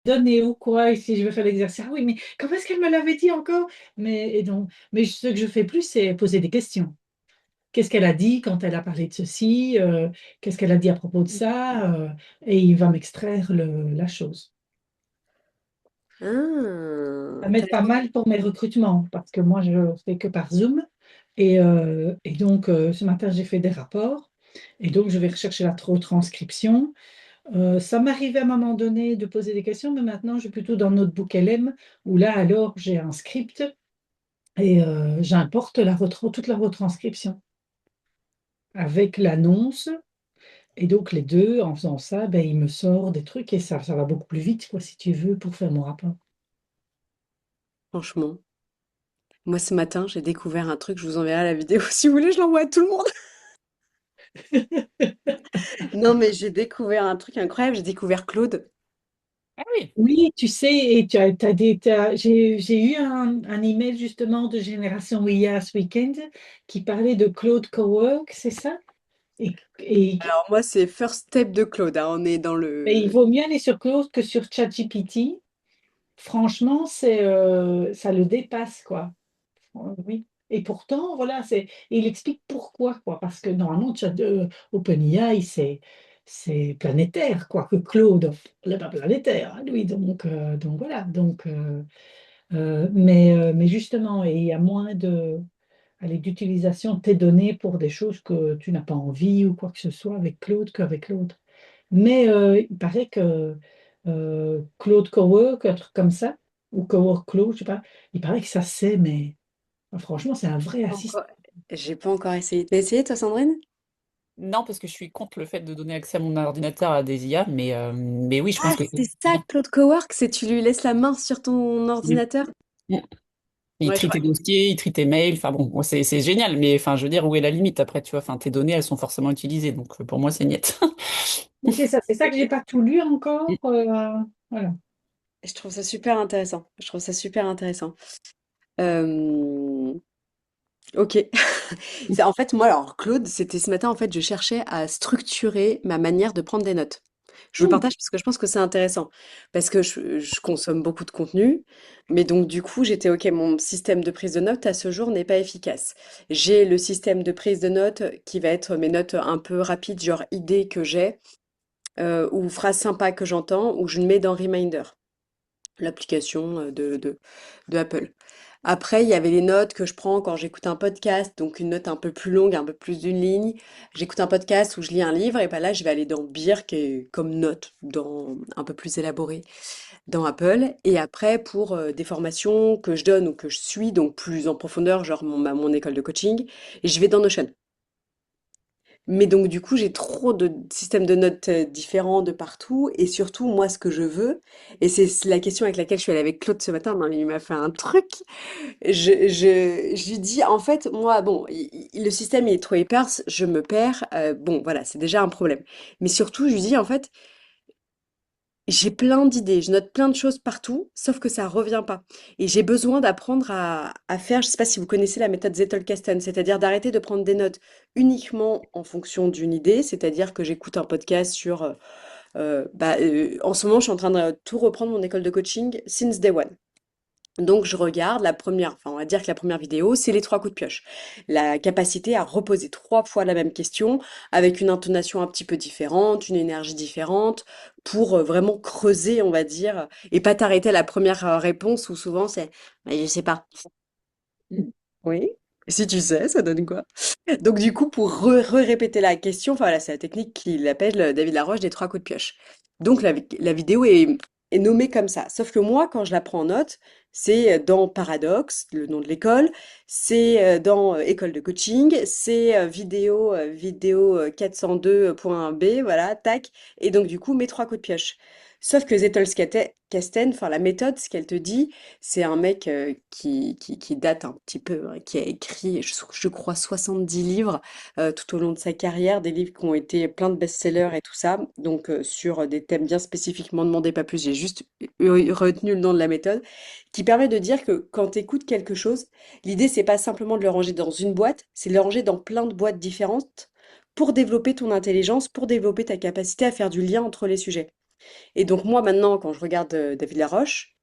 donné ou quoi, et si je veux faire l'exercice. Ah oui, mais comment est-ce qu'elle me l'avait dit encore? Mais ce que je fais plus, c'est poser des questions. Qu'est-ce qu'elle a dit quand elle a parlé de ceci? Qu'est-ce qu'elle a dit à propos de ça? Et il va m'extraire la chose. Ah, Ça m'aide pas mal pour mes recrutements parce que moi, je fais que par Zoom. Et donc, ce matin, j'ai fait des rapports. Et donc, je vais rechercher la retranscription. Ça m'arrivait à un moment donné de poser des questions, mais maintenant, je suis plutôt dans Notebook LM où là, alors, j'ai un script et j'importe toute la retranscription avec l'annonce. Et donc, les deux, en faisant ça, ben, il me sort des trucs et ça va beaucoup plus vite, quoi, si tu veux, pour faire mon rapport. franchement. Moi, ce matin, j'ai découvert un truc, je vous enverrai la vidéo si vous voulez, je l'envoie à tout le monde. Non, mais j'ai découvert un truc incroyable, j'ai découvert Claude. Ah oui. Oui, tu sais, et j'ai eu un email justement de Génération IA ce week-end qui parlait de Claude Cowork, c'est ça? Et Alors moi, c'est First Step de Claude, hein, on est dans mais il le... vaut mieux aller sur Claude que sur ChatGPT. Franchement, ça le dépasse, quoi. Oui. Et pourtant, voilà, il explique pourquoi, quoi. Parce que normalement, OpenAI, c'est planétaire, quoi, que Claude, il n'est pas planétaire, hein, lui. Donc voilà. Mais justement, et il y a moins d'utilisation de tes données pour des choses que tu n'as pas envie ou quoi que ce soit avec Claude qu'avec l'autre. Mais il paraît que Claude Cowork, un truc comme ça, ou Cowork Claude, je sais pas, il paraît que ça c'est, mais franchement, c'est un vrai Pas assistant. encore... J'ai pas encore essayé. T'as essayé, toi, Sandrine? Non, parce que je suis contre le fait de donner accès à mon ordinateur à des IA, mais oui, je pense Ah, que c'est c'est ça, bien. Claude Cowork, c'est tu lui laisses la main sur ton Mm. ordinateur? Mm. Il Ouais, je trie crois. tes dossiers, il trie tes mails, enfin bon, moi, c'est génial, mais enfin, je veux dire, où est la limite après, tu vois, enfin, tes données, elles sont forcément utilisées, donc pour moi, c'est niet. Mais c'est ça que j'ai pas tout lu encore. Voilà. Je trouve ça super intéressant. Je trouve ça super intéressant. Euh, Ok. C'est en fait moi alors Claude, c'était ce matin en fait je cherchais à structurer ma manière de prendre des notes. Je vous le Mm. partage parce que je pense que c'est intéressant parce que je consomme beaucoup de contenu, mais donc du coup j'étais ok mon système de prise de notes à ce jour n'est pas efficace. J'ai le système de prise de notes qui va être mes notes un peu rapides genre idées que j'ai ou phrases sympas que j'entends ou je le mets dans Reminder, l'application de Apple. Après, il y avait les notes que je prends quand j'écoute un podcast, donc une note un peu plus longue, un peu plus d'une ligne. J'écoute un podcast où je lis un livre, et ben là, je vais aller dans Beer, qui est comme note, dans, un peu plus élaborée, dans Apple. Et après, pour des formations que je donne ou que je suis, donc plus en profondeur, genre mon école de coaching, et je vais dans Notion. Mais donc du coup, j'ai trop de systèmes de notes différents de partout et surtout moi ce que je veux et c'est la question avec laquelle je suis allée avec Claude ce matin, non, mais il m'a fait un truc. Je lui dis en fait moi bon, le système il est trop éparse, je me perds, bon voilà, c'est déjà un problème. Mais surtout, je lui dis en fait j'ai plein d'idées, je note plein de choses partout, sauf que ça revient pas. Et j'ai besoin d'apprendre à faire, je sais pas si vous connaissez la méthode Zettelkasten, c'est-à-dire d'arrêter de prendre des notes uniquement en fonction d'une idée, c'est-à-dire que j'écoute un podcast sur, en ce moment, je suis en train de tout reprendre mon école de coaching since day one. Donc je regarde la première, enfin on va dire que la première vidéo, c'est les trois coups de pioche. La capacité à reposer trois fois la même question avec une intonation un petit peu différente, une énergie différente, pour vraiment creuser, on va dire, et pas t'arrêter à la première réponse où souvent c'est «Mais je sais pas». Oui. Si tu sais, ça donne quoi? Donc du coup, pour répéter la question, enfin voilà, c'est la technique qu'il appelle David Laroche des trois coups de pioche. Donc la vidéo est nommée comme ça. Sauf que moi, quand je la prends en note, c'est dans Paradoxe, le nom de l'école, c'est dans école de coaching, c'est vidéo 402.b, voilà, tac. Et donc du coup, mes trois coups de pioche. Sauf que Zettelkasten, enfin la méthode, ce qu'elle te dit, c'est un mec qui date un petit peu, hein, qui a écrit, je crois, 70 livres tout au long de sa carrière, des livres qui ont été plein de best-sellers et tout ça, donc sur des thèmes bien spécifiquement demandés, pas plus, j'ai juste retenu le nom de la méthode, qui permet de dire que quand tu écoutes quelque chose, l'idée, c'est pas simplement de le ranger dans une boîte, c'est de le ranger dans plein de boîtes différentes pour développer ton intelligence, pour développer ta capacité à faire du lien entre les sujets. Et donc moi maintenant, quand je regarde David Laroche,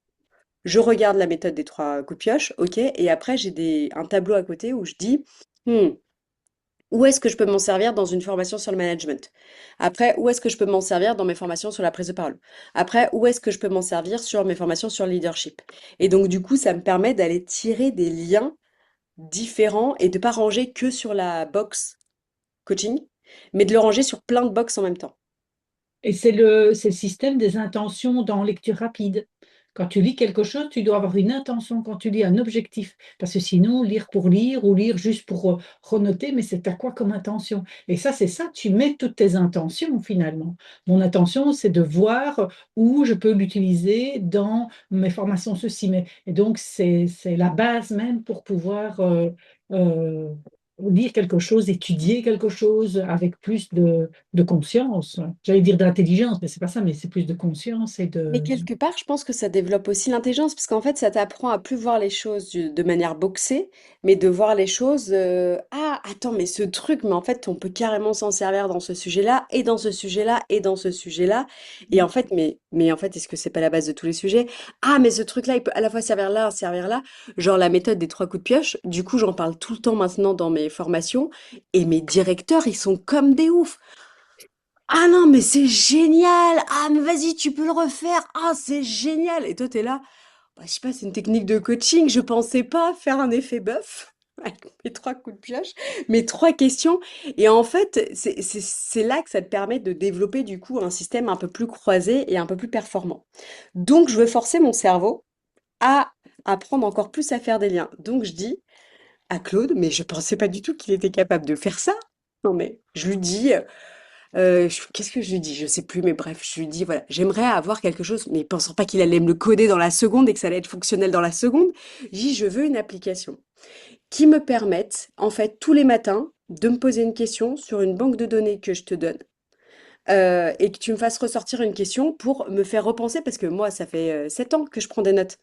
je regarde la méthode des trois coups de pioche, ok, et après j'ai un tableau à côté où je dis, Hmm, où est-ce que je peux m'en servir dans une formation sur le management? Après, où est-ce que je peux m'en servir dans mes formations sur la prise de parole? Après, où est-ce que je peux m'en servir sur mes formations sur le leadership? Et donc, du coup, ça me permet d'aller tirer des liens différents et de pas ranger que sur la box coaching, mais de le ranger sur plein de box en même temps. Et c'est le système des intentions dans lecture rapide. Quand tu lis quelque chose, tu dois avoir une intention quand tu lis un objectif. Parce que sinon, lire pour lire ou lire juste pour renoter, mais c'est à quoi comme intention? Et ça, c'est ça, tu mets toutes tes intentions finalement. Mon intention, c'est de voir où je peux l'utiliser dans mes formations, ceci. Et donc, c'est la base même pour pouvoir euh, lire quelque chose, étudier quelque chose avec plus de conscience. J'allais dire d'intelligence, mais c'est pas ça, mais c'est plus de conscience et Mais de... quelque part, je pense que ça développe aussi l'intelligence, parce qu'en fait, ça t'apprend à plus voir les choses de manière boxée, mais de voir les choses, ah, attends, mais ce truc, mais en fait, on peut carrément s'en servir dans ce sujet-là, et dans ce sujet-là, et dans ce sujet-là. Et en fait, mais en fait, est-ce que c'est pas la base de tous les sujets? Ah, mais ce truc-là, il peut à la fois servir là, servir là. Genre la méthode des trois coups de pioche. Du coup, j'en parle tout le temps maintenant dans mes formations, et mes directeurs, ils sont comme des oufs. Ah non, mais c'est génial! Ah, mais vas-y, tu peux le refaire! Ah, c'est génial! Et toi, t'es là, bah, je sais pas, c'est une technique de coaching, je pensais pas faire un effet bœuf avec mes trois coups de pioche, mes trois questions. Et en fait, c'est là que ça te permet de développer du coup un système un peu plus croisé et un peu plus performant. Donc, je veux forcer mon cerveau à apprendre encore plus à faire des liens. Donc, je dis à Claude, mais je pensais pas du tout qu'il était capable de faire ça. Non, mais je lui dis. Qu'est-ce que je lui dis? Je sais plus, mais bref, je lui dis, voilà, j'aimerais avoir quelque chose, mais pensant pas qu'il allait me le coder dans la seconde et que ça allait être fonctionnel dans la seconde, je dis, je veux une application qui me permette, en fait, tous les matins, de me poser une question sur une banque de données que je te donne, et que tu me fasses ressortir une question pour me faire repenser, parce que moi, ça fait 7 ans que je prends des notes,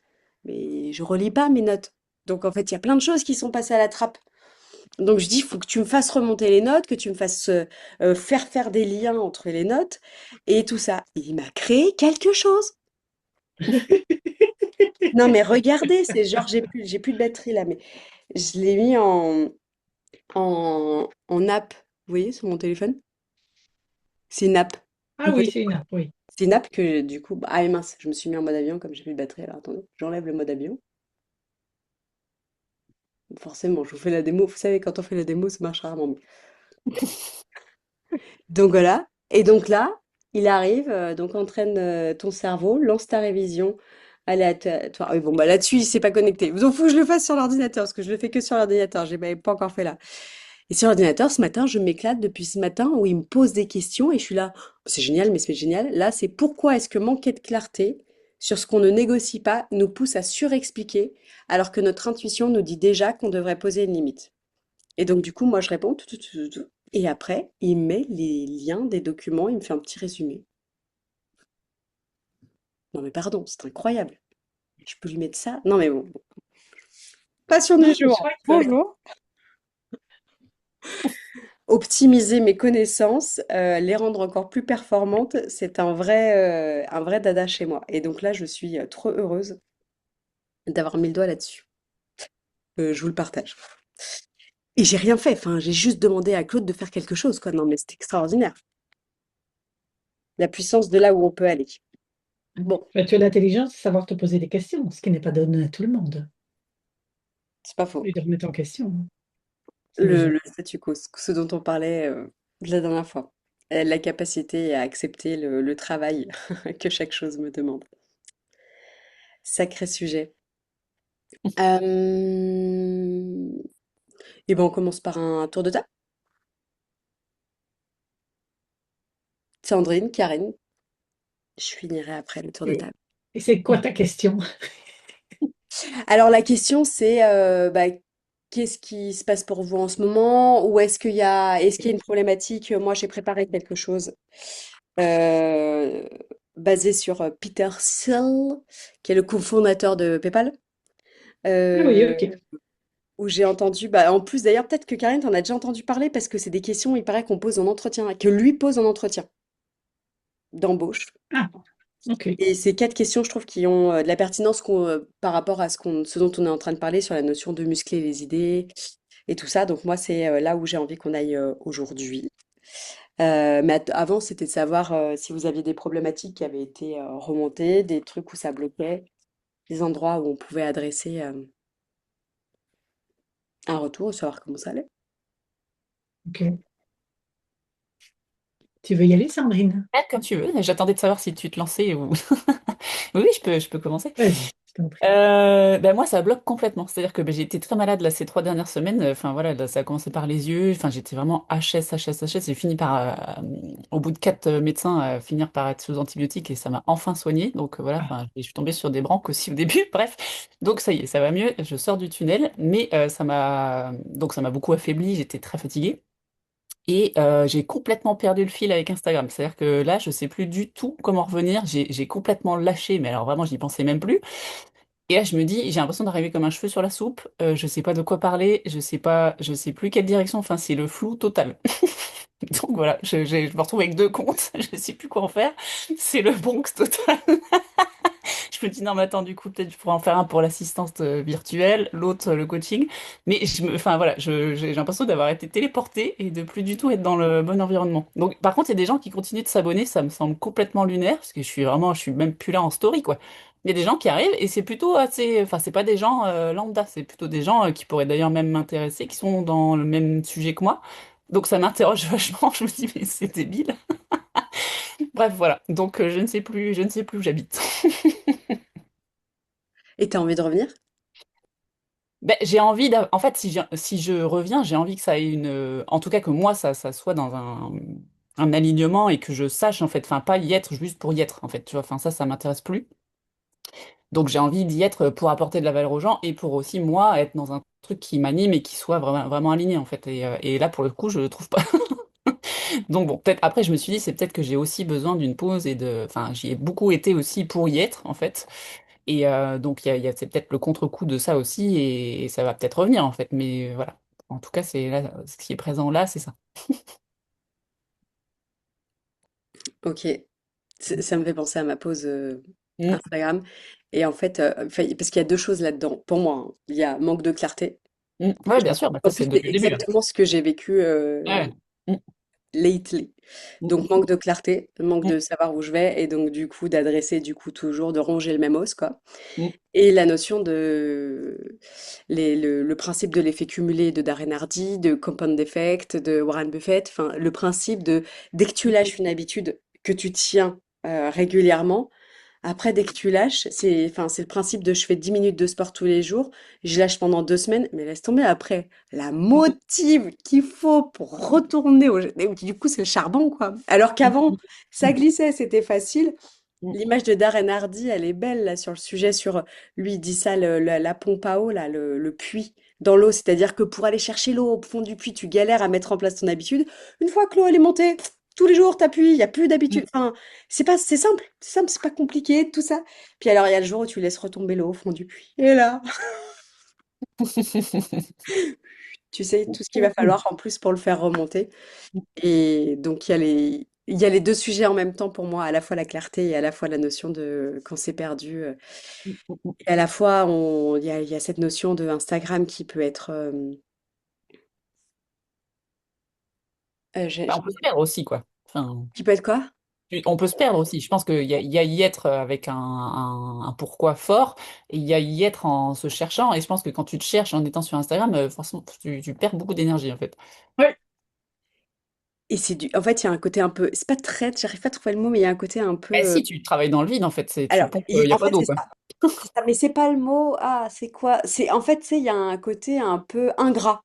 mais je relis pas mes notes. Donc, en fait, il y a plein de choses qui sont passées à la trappe. Donc je dis, il faut que tu me fasses remonter les notes, que tu me fasses faire des liens entre les notes et tout ça. Et il m'a créé quelque chose. Non mais regardez, c'est genre j'ai plus de batterie là, mais je l'ai mis en app. Vous voyez sur mon téléphone? C'est une app. Ah Vous oui, connaissez? c'est une app, oui. C'est une app que du coup, ah et mince, je me suis mis en mode avion comme j'ai plus de batterie. Alors attendez, j'enlève le mode avion. Forcément, je vous fais la démo. Vous savez, quand on fait la démo, ça marche rarement mieux. Donc voilà. Et donc là, il arrive, donc entraîne ton cerveau, lance ta révision aléatoire. Oui, bon, bah là-dessus, il s'est pas connecté. Donc, faut que je le fasse sur l'ordinateur, parce que je le fais que sur l'ordinateur. J'ai pas encore fait là. Et sur l'ordinateur, ce matin, je m'éclate depuis ce matin où il me pose des questions et je suis là. C'est génial, mais c'est génial. Là, c'est pourquoi est-ce que manquer de clarté sur ce qu'on ne négocie pas nous pousse à surexpliquer alors que notre intuition nous dit déjà qu'on devrait poser une limite. Et donc, du coup, moi, je réponds, tout, tout, tout, tout, tout. Et après, il met les liens des documents, il me fait un petit résumé. Non, mais pardon, c'est incroyable. Je peux lui mettre ça? Non, mais bon. Passion du Non, c'est jour. chouette. Bonjour. Optimiser mes connaissances, les rendre encore plus performantes, c'est un vrai dada chez moi. Et donc là, je suis trop heureuse d'avoir mis le doigt là-dessus. Je vous le partage. Et j'ai rien fait. Enfin, j'ai juste demandé à Claude de faire quelque chose, quoi. Non, mais c'est extraordinaire. La puissance de là où on peut aller. Bon, Ben, tu as l'intelligence de savoir te poser des questions, ce qui n'est pas donné à tout le monde. c'est pas faux. Et de remettre en question. C'est déjà. Le statu quo, ce dont on parlait la dernière fois. La capacité à accepter le travail que chaque chose me demande. Sacré sujet. Et ben on commence par un tour de table. Sandrine, Karine, je finirai après le tour de Et, table. et c'est quoi ta question? Alors la question c'est bah, qu'est-ce qui se passe pour vous en ce moment? Ou est-ce qu'il y a une problématique? Moi j'ai préparé quelque chose euh, basé sur Peter Thiel, qui est le cofondateur de PayPal. Ah oui, euh, ok. où j'ai entendu, bah, en plus d'ailleurs, peut-être que Karine, t'en as déjà entendu parler parce que c'est des questions, il paraît qu'on pose en entretien, que lui pose en entretien. d'embauche. Ah, ok. Et ces 4 questions, je trouve, qui ont de la pertinence par rapport à ce dont on est en train de parler sur la notion de muscler les idées et tout ça. Donc moi, c'est là où j'ai envie qu'on aille aujourd'hui. Mais avant, c'était de savoir si vous aviez des problématiques qui avaient été remontées, des trucs où ça bloquait, des endroits où on pouvait adresser un retour, savoir comment ça allait. Ok. Tu veux y aller, Sandrine? Ouais, comme tu veux. J'attendais de savoir si tu te lançais ou. Oui, oui, je peux commencer. Vas-y, je t'en prie. Ben moi, ça bloque complètement. C'est-à-dire que ben, j'ai été très malade là, ces 3 dernières semaines. Enfin voilà, là, ça a commencé par les yeux. Enfin, j'étais vraiment HS, HS, HS. J'ai fini par, au bout de 4 médecins, finir par être sous antibiotiques et ça m'a enfin soigné. Donc voilà, Ah, enfin, je suis tombée sur des branques aussi au début. Bref, donc ça y est, ça va mieux. Je sors du tunnel, mais ça m'a beaucoup affaibli. J'étais très fatiguée. Et j'ai complètement perdu le fil avec Instagram. C'est-à-dire que là, je sais plus du tout comment revenir. J'ai complètement lâché, mais alors vraiment, j'y pensais même plus. Et là, je me dis, j'ai l'impression d'arriver comme un cheveu sur la soupe. Je sais pas de quoi parler. Je sais pas, je sais plus quelle direction. Enfin, c'est le flou total. Donc voilà, je me retrouve avec 2 comptes. Je sais plus quoi en faire. C'est le Bronx total. Je me dis, non, mais attends, du coup, peut-être je pourrais en faire un pour l'assistance virtuelle, l'autre, le coaching. Mais enfin, voilà, j'ai l'impression d'avoir été téléportée et de plus du tout être dans le bon environnement. Donc, par contre, il y a des gens qui continuent de s'abonner, ça me semble complètement lunaire, parce que je suis même plus là en story, quoi. Il y a des gens qui arrivent et c'est plutôt assez, enfin, c'est pas des gens lambda, c'est plutôt des gens qui pourraient d'ailleurs même m'intéresser, qui sont dans le même sujet que moi. Donc, ça m'interroge vachement. Je me dis, mais c'est débile. Bref, voilà. Donc, je ne sais plus où j'habite. Et t'as envie de revenir? Ben, j'ai envie en fait, si je reviens, j'ai envie que ça ait en tout cas que moi, ça soit dans un alignement et que je sache, en fait, enfin, pas y être juste pour y être, en fait, tu vois, enfin, ça m'intéresse plus. Donc, j'ai envie d'y être pour apporter de la valeur aux gens et pour aussi, moi, être dans un truc qui m'anime et qui soit vraiment, vraiment aligné, en fait. Et là, pour le coup, je le trouve pas. Donc, bon, peut-être, après, je me suis dit, c'est peut-être que j'ai aussi besoin d'une pause enfin, j'y ai beaucoup été aussi pour y être, en fait. Et donc, c'est peut-être le contre-coup de ça aussi, et ça va peut-être revenir en fait. Mais voilà. En tout cas, c'est là, ce qui est présent là, c'est ça. Ok. Ça me fait penser à ma pause Mm, Instagram. Et en fait, parce qu'il y a deux choses là-dedans. Pour moi, hein. Il y a manque de clarté. mm. Ouais, bien sûr, bah, En ça plus, c'est c'est depuis le début, là. exactement ce que j'ai vécu Ouais. Mm, lately. mm, Donc, manque de clarté, manque mm, de savoir où je vais, et donc, du coup, d'adresser, du coup, toujours, de ronger le même os, quoi. mm, Et la notion de le principe de l'effet cumulé de Darren Hardy, de compound effect, de Warren Buffett, enfin, le principe de dès que tu lâches une habitude que tu tiens régulièrement, après, dès que tu lâches, c'est le principe de je fais 10 minutes de sport tous les jours, je lâche pendant 2 semaines, mais laisse tomber après. La motive qu'il faut pour retourner du coup, c'est le charbon, quoi. Alors qu'avant, ça mm, glissait, c'était facile. mm, L'image de Darren Hardy, elle est belle, là, sur le sujet, lui, il dit ça, la pompe à eau, là, le puits dans l'eau. C'est-à-dire que pour aller chercher l'eau au fond du puits, tu galères à mettre en place ton habitude. Une fois que l'eau, elle est montée, tous les jours, t'appuies, il n'y a plus d'habitude. mm. Enfin, c'est simple, c'est pas compliqué, tout ça. Puis alors, il y a le jour où tu laisses retomber l'eau au fond du puits. Et là, tu sais tout ce qu'il va falloir en plus pour le faire remonter. Et donc, il y a les deux sujets en même temps pour moi, à la fois la clarté et à la fois la notion de quand c'est perdu. Et à la fois, il y a cette notion de Instagram qui peut être... Bah, on peut se perdre aussi, quoi. Enfin, qui peut être quoi? on peut se perdre aussi. Je pense qu'il y a y être avec un pourquoi fort, et il y a y être en se cherchant. Et je pense que quand tu te cherches en étant sur Instagram, forcément, tu perds beaucoup d'énergie, en fait. ouais. Et c'est du... En fait, il y a un côté un peu... C'est pas traître, j'arrive pas à trouver le mot, mais il y a un côté un peu... Bah, si, tu travailles dans le vide, en fait. Tu Alors, pompes, il n'y a en pas fait, d'eau, c'est quoi. ça. C'est ça, mais c'est pas le mot. Ah, c'est quoi? C'est en fait, tu sais, il y a un côté un peu ingrat.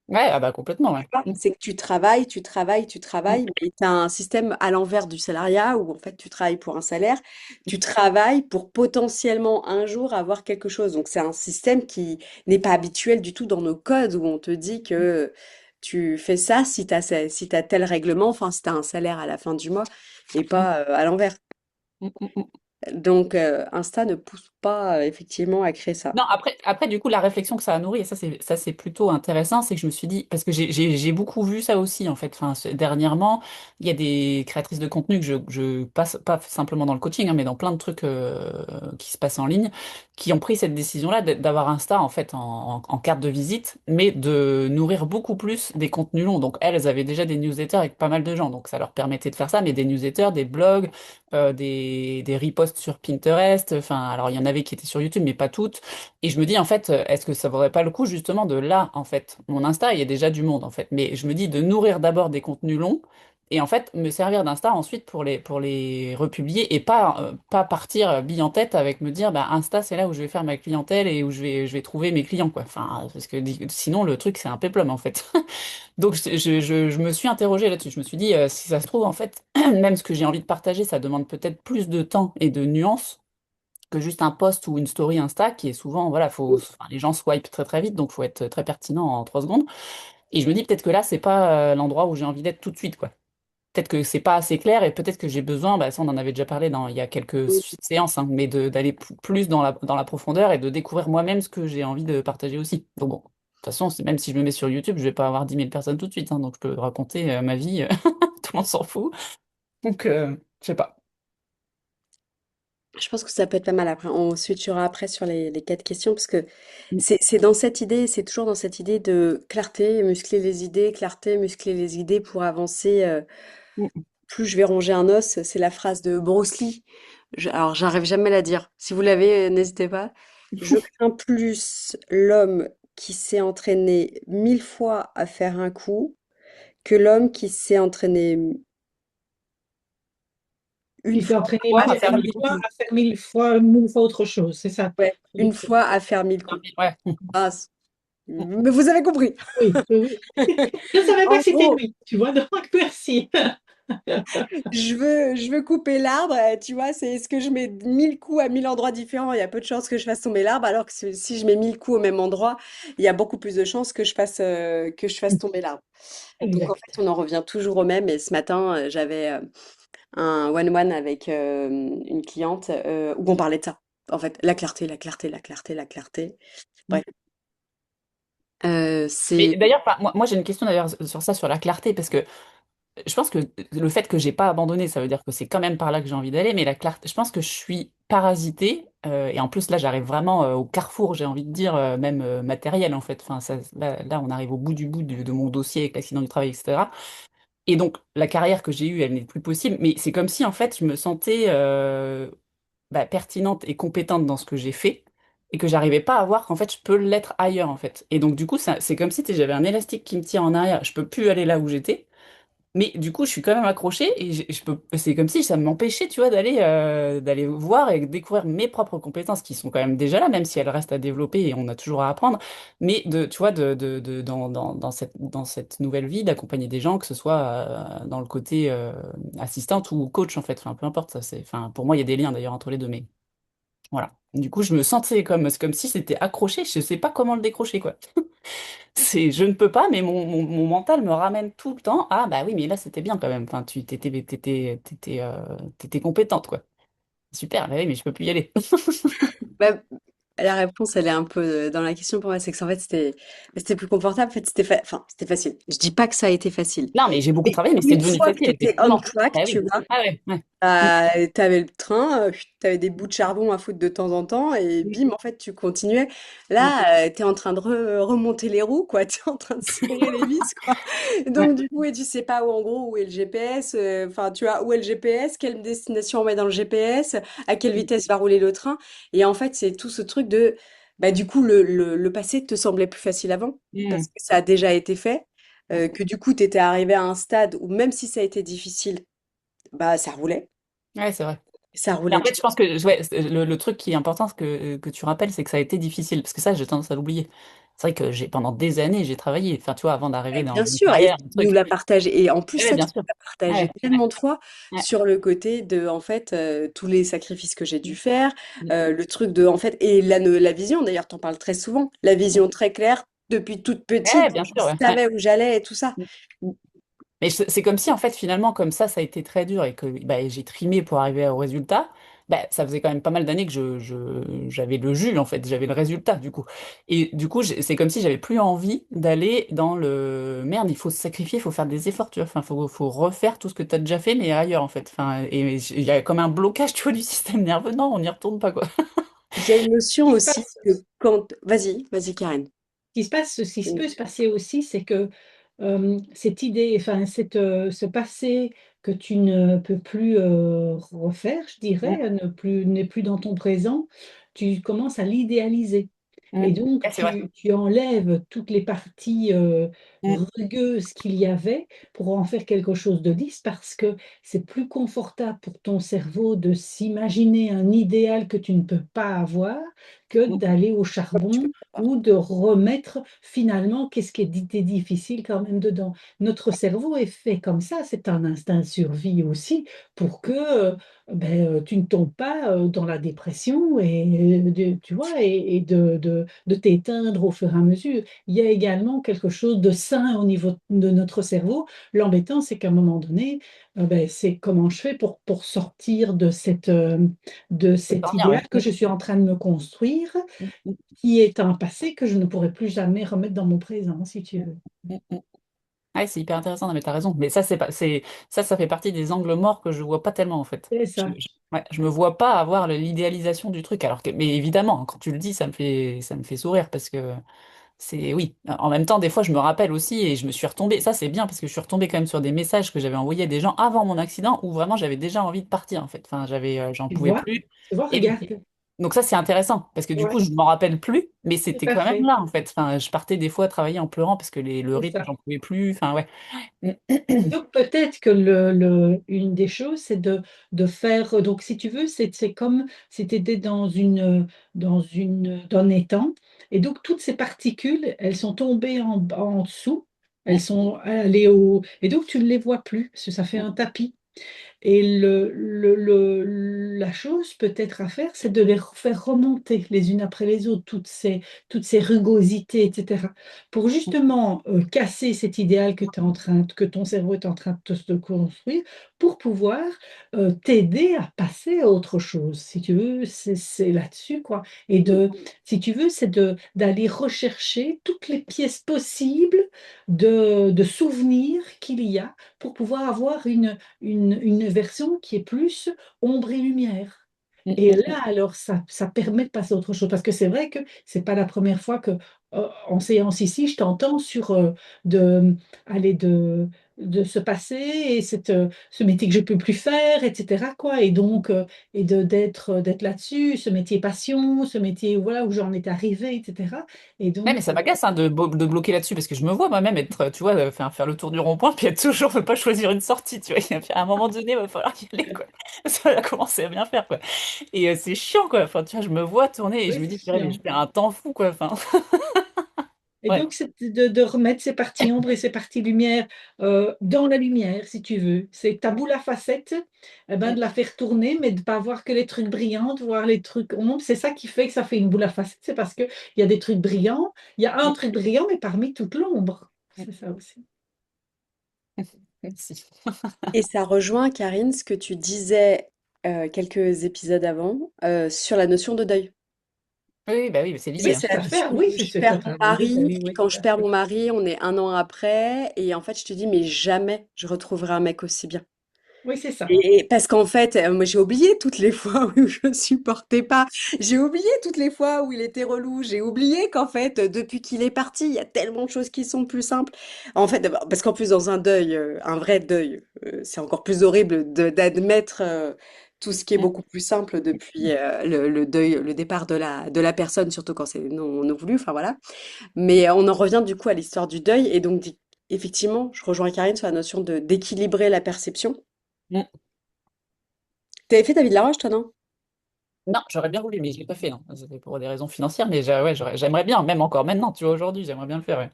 Ouais, ah bah complètement, ouais. Mm, C'est que tu travailles, tu travailles, tu mm, travailles, mais tu as un système à l'envers du salariat où en fait tu travailles pour un salaire, tu travailles pour potentiellement un jour avoir quelque chose. Donc c'est un système qui n'est pas habituel du tout dans nos codes où on te dit que tu fais ça si tu as, si t'as tel règlement, enfin si tu as un salaire à la fin du mois et mm, pas à l'envers. mm, mm, mm. Donc, Insta ne pousse pas effectivement à créer ça. Non, après, du coup, la réflexion que ça a nourri, et ça, c'est plutôt intéressant, c'est que je me suis dit, parce que j'ai beaucoup vu ça aussi, en fait. Enfin, dernièrement, il y a des créatrices de contenu que je passe, pas simplement dans le coaching, hein, mais dans plein de trucs qui se passent en ligne, qui ont pris cette décision-là d'avoir Insta, en fait, en carte de visite, mais de nourrir beaucoup plus des contenus longs. Donc, elles avaient déjà des newsletters avec pas mal de gens, donc ça leur permettait de faire ça, mais des newsletters, des blogs, des reposts sur Pinterest. Enfin, alors il y en avait qui étaient sur YouTube, mais pas toutes. Et je me dis, en fait, est-ce que ça vaudrait pas le coup, justement, de là, en fait, mon Insta, il y a déjà du monde, en fait. Mais je me dis de nourrir d'abord des contenus longs. Et en fait, me servir d'Insta ensuite pour les republier et pas partir bille en tête avec me dire, bah, Insta, c'est là où je vais faire ma clientèle et où je vais trouver mes clients, quoi. Enfin, parce que sinon, le truc, c'est un péplum, en fait. Donc je me suis interrogée là-dessus. Je me suis dit, si ça se trouve, en fait, même ce que j'ai envie de partager, ça demande peut-être plus de temps et de nuances que juste un post ou une story Insta qui est souvent, voilà, enfin, les gens swipent très très vite, donc faut être très pertinent en 3 secondes. Et je me dis peut-être que là, c'est pas l'endroit où j'ai envie d'être tout de suite, quoi. Peut-être que c'est pas assez clair et peut-être que j'ai besoin, bah, ça on en avait déjà parlé il y a quelques séances, hein, mais d'aller plus dans la profondeur et de découvrir moi-même ce que j'ai envie de partager aussi. Donc bon, de toute façon, même si je me mets sur YouTube, je vais pas avoir 10 000 personnes tout de suite, hein, donc je peux raconter ma vie, tout le monde s'en fout. Donc, je sais pas. Je pense que ça peut être pas mal. Après, on switchera après sur les quatre questions parce que c'est dans cette idée, c'est toujours dans cette idée de clarté, muscler les idées pour avancer. Mm. Plus je vais ronger un os, c'est la phrase de Bruce Lee. Alors, j'arrive jamais à la dire. Si vous l'avez, n'hésitez pas. Je crains plus l'homme qui s'est entraîné 1000 fois à faire un coup que l'homme qui s'est entraîné une Il s'est fois entraîné Moi, à mille, faire mille mille coups. fois à faire mille fois autre chose, c'est ça. ouais, une fois à faire 1000 coups. Ouais. Ah, mais vous avez compris. Oui, oui, oui. Je ne savais pas En que c'était gros, lui, tu vois, donc merci. je veux couper l'arbre, tu vois, c'est est-ce que je mets 1000 coups à 1000 endroits différents, il y a peu de chances que je fasse tomber l'arbre, alors que si je mets 1000 coups au même endroit, il y a beaucoup plus de chances que je fasse tomber l'arbre. Donc en Exact. fait, on en revient toujours au même. Et ce matin, j'avais un one-one avec une cliente où on parlait de ça. En fait, la clarté, la clarté, la clarté, la clarté. Bref, Mais c'est d'ailleurs, enfin, moi j'ai une question d'ailleurs sur ça, sur la clarté, parce que je pense que le fait que j'ai pas abandonné, ça veut dire que c'est quand même par là que j'ai envie d'aller, mais la clarté, je pense que je suis parasitée, et en plus là j'arrive vraiment au carrefour, j'ai envie de dire, même matériel en fait. Enfin, là, on arrive au bout du bout de mon dossier avec l'accident du travail, etc. Et donc la carrière que j'ai eue, elle n'est plus possible, mais c'est comme si en fait je me sentais pertinente et compétente dans ce que j'ai fait. Et que j'arrivais pas à voir qu'en fait je peux l'être ailleurs en fait. Et donc du coup c'est comme si j'avais un élastique qui me tire en arrière, je peux plus aller là où j'étais. Mais du coup, je suis quand même accrochée et je peux, c'est comme si ça m'empêchait, tu vois, d'aller voir et découvrir mes propres compétences qui sont quand même déjà là, même si elles restent à développer et on a toujours à apprendre. Mais tu vois, dans cette nouvelle vie, d'accompagner des gens, que ce soit dans le côté assistante ou coach, en fait, enfin, peu importe, ça, enfin, pour moi, il y a des liens d'ailleurs entre les deux, mais voilà. Du coup, je me sentais c'est comme si c'était accroché, je sais pas comment le décrocher, quoi. Je ne peux pas, mais mon mental me ramène tout le temps. Ah bah oui, mais là c'était bien quand même. Enfin, t'étais compétente, quoi. Super, bah oui, mais je peux plus y aller. bah, la réponse, elle est un peu dans la question pour moi, c'est que en fait, c'était plus confortable. En fait, enfin, c'était facile. Je dis pas que ça a été facile. Non, mais j'ai beaucoup Mais travaillé, mais c'est une devenu fois que tu facile, étais on effectivement. track, Ah tu oui. vois, Ah ouais, ouais. t'avais le train, t'avais des bouts de charbon à foutre de temps en temps, et Mm, bim, en fait, tu continuais. mm, Là, t'es en train de remonter les roues, quoi. T'es en train de serrer les vis, quoi. ouais. Donc, du coup, et tu sais pas où, en gros, où est le GPS. Enfin, tu vois, où est le GPS, quelle destination on met dans le GPS, à quelle vitesse va rouler le train. Et en fait, c'est tout ce truc de, bah, du coup, le passé te semblait plus facile avant, parce Mm. que ça a déjà été fait. Que du coup, t'étais arrivé à un stade où même si ça a été difficile, bah, ça roulait. Ouais, c'est vrai. Ça Et en roulait. fait, je pense que ouais, le truc qui est important, que tu rappelles, c'est que ça a été difficile. Parce que ça, j'ai tendance à l'oublier. C'est vrai que pendant des années, j'ai travaillé. Enfin, tu vois, avant d'arriver Et dans bien une sûr, et carrière, un tu nous truc. l'as partagé. Et en plus, Ouais, ça, bien tu sûr. nous l'as partagé Ouais, ouais, tellement de fois ouais. sur le côté de, en fait, tous les sacrifices que j'ai dû Mm, faire, mm, le truc de, en fait, et la vision, d'ailleurs, t'en parles très souvent, la mm. vision très claire, depuis toute Ouais, petite, bien je sûr, ouais. Ouais. savais où j'allais et tout ça. Mm, mm. Mais c'est comme si, en fait, finalement, comme ça a été très dur et que bah, j'ai trimé pour arriver au résultat. bah, ça faisait quand même pas mal d'années que j'avais le jus, en fait, j'avais le résultat, du coup. Et du coup, c'est comme si j'avais plus envie d'aller dans le... Merde, il faut se sacrifier, il faut faire des efforts, tu vois. Enfin, faut refaire tout ce que tu as déjà fait, mais ailleurs, en fait. Enfin, et il y a comme un blocage, tu vois, du système nerveux. Non, on n'y retourne pas, quoi. Il y a une notion Ce qui se aussi passe, que quand... Vas-y, Karen. ce qui peut se passer aussi, c'est que cette idée, enfin, ce passé que tu ne peux plus refaire, je Mm, dirais, n'est plus dans ton présent, tu commences à l'idéaliser. mm. Et donc, Ouais, c'est vrai. tu enlèves toutes les parties Mm, rugueuses qu'il y avait pour en faire quelque chose de lisse parce que c'est plus confortable pour ton cerveau de s'imaginer un idéal que tu ne peux pas avoir que mm. d'aller au Tu peux charbon pas. ou de remettre finalement qu'est-ce qui est difficile quand même dedans. Notre cerveau est fait comme ça, c'est un instinct de survie aussi pour que tu ne tombes pas dans la dépression et tu vois et de t'éteindre au fur et à mesure. Il y a également quelque chose de sain au niveau de notre cerveau. L'embêtant, c'est qu'à un moment donné, c'est comment je fais pour sortir de C'est cet dormir, idéal ouais. que je suis en train de me construire Mm, mm, qui est un passé que je ne pourrai plus jamais remettre dans mon présent, si tu veux. mm, mm. Ouais, c'est hyper intéressant, non, mais t'as raison. Mais ça, c'est pas, c'est, ça fait partie des angles morts que je vois pas tellement, en fait. C'est ça. Ouais, je me vois pas avoir l'idéalisation du truc. Alors que, mais évidemment, quand tu le dis, ça me fait sourire parce que c'est, oui. En même temps, des fois, je me rappelle aussi et je me suis retombée. Ça, c'est bien parce que je suis retombée quand même sur des messages que j'avais envoyés à des gens avant mon accident où vraiment j'avais déjà envie de partir, en fait. Enfin, j'en pouvais plus. Tu vois, Et regarde. donc ça, c'est intéressant parce que du coup, Ouais, je m'en rappelle plus, mais tout c'était à quand même fait. là, en fait. Enfin, je partais des fois travailler en pleurant parce que le C'est rythme, ça. j'en pouvais plus. Enfin, ouais. Donc peut-être que une des choses, c'est de faire, donc si tu veux, c'est comme si tu étais dans un étang, et donc toutes ces particules, elles sont tombées en dessous, elles sont allées et donc tu ne les vois plus, parce que ça fait un tapis. Et la chose peut-être à faire, c'est de les faire remonter les unes après les autres, toutes ces rugosités, etc., pour justement casser cet idéal que ton cerveau est en train de te construire, pour pouvoir t'aider à passer à autre chose. Si tu veux, c'est là-dessus, quoi. Et si tu veux, c'est d'aller rechercher toutes les pièces possibles de souvenirs qu'il y a pour pouvoir avoir une version qui est plus ombre et lumière. Et là, alors, ça permet de passer à autre chose. Parce que c'est vrai que c'est pas la première fois que, en séance ici, je t'entends sur de, aller de se passer et ce métier que je peux plus faire, etc., quoi. Et donc, d'être là-dessus, ce métier passion, ce métier voilà, où j'en étais arrivée, etc. Et Ouais, mais donc, ça m'agace hein, de bloquer là-dessus parce que je me vois moi-même être, tu vois, faire le tour du rond-point puis être toujours ne pas choisir une sortie, tu vois. À un moment donné, il va falloir y aller, quoi. Ça va commencer à bien faire, quoi. Et c'est chiant, quoi. Enfin, tu vois, je me vois tourner et je oui, me c'est dis, purée, mais je chiant. perds un temps fou, quoi. Enfin, Et ouais. donc, c'est de remettre ces parties ombre et ces parties lumière dans la lumière, si tu veux. C'est ta boule à facettes, eh ben, de la faire tourner, mais de ne pas voir que les trucs brillants, de voir les trucs ombres. C'est ça qui fait que ça fait une boule à facettes. C'est parce qu'il y a des trucs brillants, il y a un truc brillant, mais parmi toute l'ombre. C'est ça aussi. Merci. Et ça rejoint, Karine, ce que tu disais quelques épisodes avant sur la notion de deuil. Oui, bah oui, c'est Tu lié, sais, hein. c'est la Tout à fait. notion Ah de oui, je c'est perds mon totalement mari, détaillé. et Oui, quand tout je à perds fait. mon mari, on est 1 an après, et en fait, je te dis, mais jamais je retrouverai un mec aussi bien. Oui, c'est ça. Et parce qu'en fait, moi j'ai oublié toutes les fois où je supportais pas. J'ai oublié toutes les fois où il était relou. J'ai oublié qu'en fait, depuis qu'il est parti, il y a tellement de choses qui sont plus simples. En fait, d'abord, parce qu'en plus dans un deuil, un vrai deuil, c'est encore plus horrible d'admettre tout ce qui est beaucoup plus simple depuis le deuil, le départ de la personne, surtout quand c'est non voulu. Enfin voilà. Mais on en revient du coup à l'histoire du deuil et donc effectivement, je rejoins Karine sur la notion de d'équilibrer la perception. Mm. T'avais fait David Laroche, toi, non? Non, j'aurais bien voulu, mais je l'ai pas fait, non. C'était pour des raisons financières, mais ouais, j'aimerais bien, même encore maintenant, tu vois, aujourd'hui, j'aimerais bien le faire, ouais.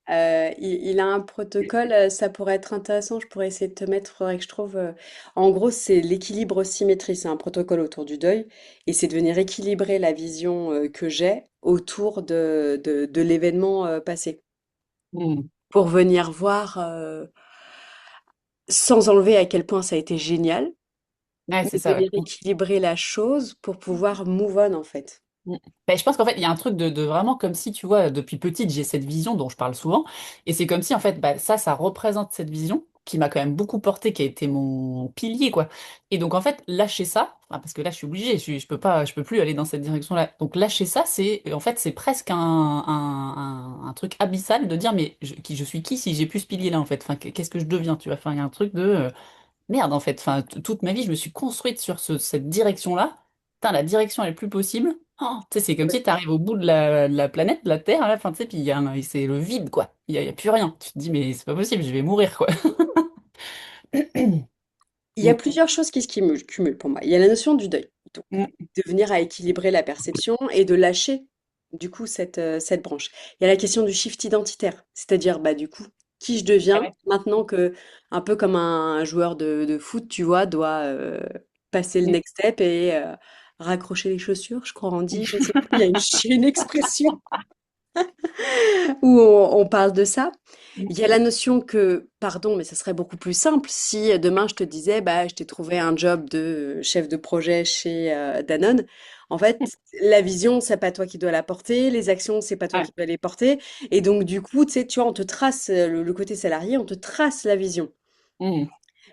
Il a un protocole, ça pourrait être intéressant, je pourrais essayer de te mettre, faudrait que je trouve. En gros, c'est l'équilibre symétrie, c'est un protocole autour du deuil, et c'est de venir équilibrer la vision que j'ai autour de l'événement passé, Mm. pour venir voir sans enlever à quel point ça a été génial, Ouais, c'est mais ça, de ouais. venir équilibrer la chose pour pouvoir move on, en fait. Mm. Ben, je pense qu'en fait, il y a un truc de vraiment comme si, tu vois, depuis petite, j'ai cette vision dont je parle souvent. Et c'est comme si, en fait, bah, ça représente cette vision qui m'a quand même beaucoup porté, qui a été mon pilier, quoi. Et donc, en fait, lâcher ça, enfin, parce que là, je suis obligée, je peux pas, je peux plus aller dans cette direction-là. Donc, lâcher ça, en fait, c'est presque un truc abyssal de dire, mais je suis qui si j'ai plus ce pilier-là, en fait? Enfin, qu'est-ce que je deviens, tu vois? Enfin, il y a un truc merde, en fait, enfin, toute ma vie, je me suis construite sur cette direction-là. Putain, la direction est plus possible. Oh, tu sais, c'est comme si tu arrives au bout de la planète, de la Terre, à la fin, tu sais, puis c'est le vide, quoi. Il y a plus rien. Tu te dis, mais c'est pas possible, je vais mourir, quoi. Il y a Mm, plusieurs choses qui se cumulent pour moi. Il y a la notion du deuil, donc mm, de venir à équilibrer la perception et de lâcher du coup cette branche. Il y a la question du shift identitaire, c'est-à-dire bah du coup qui je ah deviens ouais. maintenant que un peu comme un joueur de foot, tu vois, doit passer le Mm. next step et raccrocher les chaussures, je crois on dit, je sais plus, il y a une expression où on parle de ça. Mm. Il y a la notion que, pardon, mais ça serait beaucoup plus simple si demain je te disais, bah, je t'ai trouvé un job de chef de projet chez Danone. En fait, la vision, c'est pas toi qui dois la porter, les actions, c'est pas toi Ouais. qui dois les porter. Et donc, du coup, tu sais, tu vois, on te trace le côté salarié, on te trace la vision. Mm.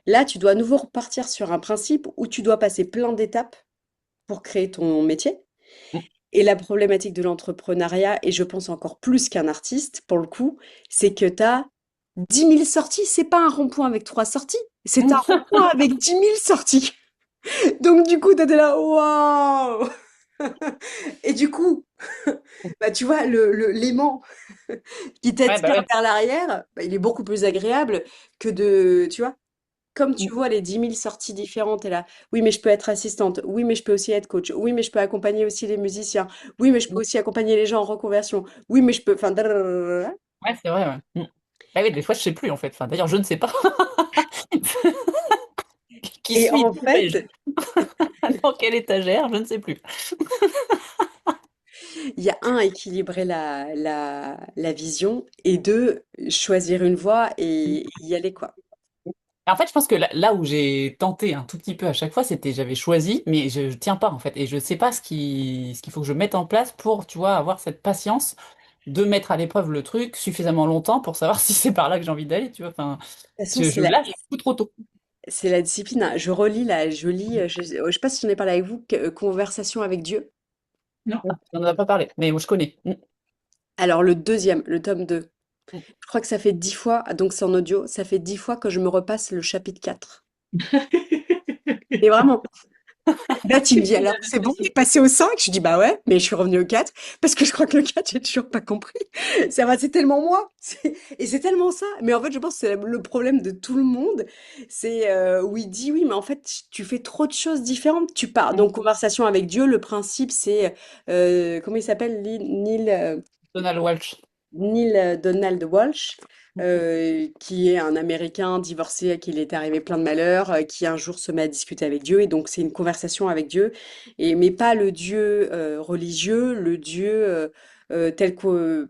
Là, tu dois à nouveau repartir sur un principe où tu dois passer plein d'étapes pour créer ton métier. Mm. Et la problématique de l'entrepreneuriat, et je pense encore plus qu'un artiste, pour le coup, c'est que tu as 10 000 sorties. C'est pas un rond-point avec 3 sorties, c'est un Mm. rond-point avec 10 000 sorties. Donc du coup, t'étais là, waouh! Et du coup, bah, tu vois, l'aimant qui Ouais, bah t'attire ouais. vers l'arrière, bah, il est beaucoup plus agréable que de, tu vois, comme tu Mm. vois les 10 000 sorties différentes, et là, oui, mais je peux être assistante, oui, mais je peux aussi être coach, oui, mais je peux accompagner aussi les musiciens, oui, mais je peux Mm. aussi accompagner les gens en reconversion, oui, mais je peux, enfin, blablabla. Ouais, c'est vrai, ouais. Mm. Bah oui, des fois, je sais plus, en fait. Enfin, d'ailleurs, je ne sais pas. Qui Et suis-je? en Où vais-je? fait, Dans quelle étagère? Je ne sais plus. il y a un, équilibrer la vision, et deux, choisir une voie et y aller, quoi. En fait, je pense que là où j'ai tenté un tout petit peu à chaque fois, c'était j'avais choisi, mais je tiens pas en fait, et je sais pas ce qu'il faut que je mette en place pour, tu vois, avoir cette patience de mettre à l'épreuve le truc suffisamment longtemps pour savoir si c'est par là que j'ai envie d'aller, tu vois. Enfin, De toute façon, je lâche tout trop tôt. c'est la discipline, hein. Je relis là, je lis, je sais pas si j'en ai parlé avec vous, Conversation avec Dieu. Non. On n'en a pas parlé, mais moi je connais. Alors le deuxième, le tome 2. Mm. Je crois que ça fait 10 fois, donc c'est en audio, ça fait 10 fois que je me repasse le chapitre 4. Mais vraiment. Là, tu me dis, alors, c'est bon, t'es passé au 5. Je dis, bah ouais, mais je suis revenue au 4 parce que je crois que le 4 j'ai toujours pas compris. Ça va, c'est tellement moi. Et c'est tellement ça. Mais en fait, je pense que c'est le problème de tout le monde. C'est où il dit, oui, mais en fait, tu fais trop de choses différentes. Tu pars. Mm. Donc, conversation avec Dieu, le principe, c'est, comment il s'appelle, Neil, Donald Walsh. Neil Donald Walsh, qui est un Américain divorcé à qui il est arrivé plein de malheurs, qui un jour se met à discuter avec Dieu, et donc c'est une conversation avec Dieu, et mais pas le Dieu religieux, le Dieu tel que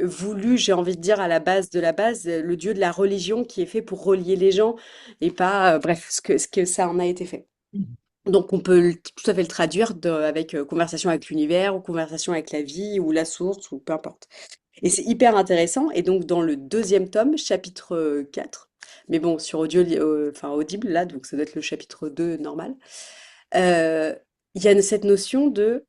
voulu, j'ai envie de dire à la base de la base, le Dieu de la religion qui est fait pour relier les gens, et pas, bref, ce que ça en a été fait. Mm. Donc on peut tout à fait le traduire avec conversation avec l'univers ou conversation avec la vie ou la source ou peu importe. Et c'est hyper intéressant. Et donc, dans le deuxième tome, chapitre 4, mais bon, sur audio, enfin audible, là, donc ça doit être le chapitre 2 normal, euh, il y a cette notion de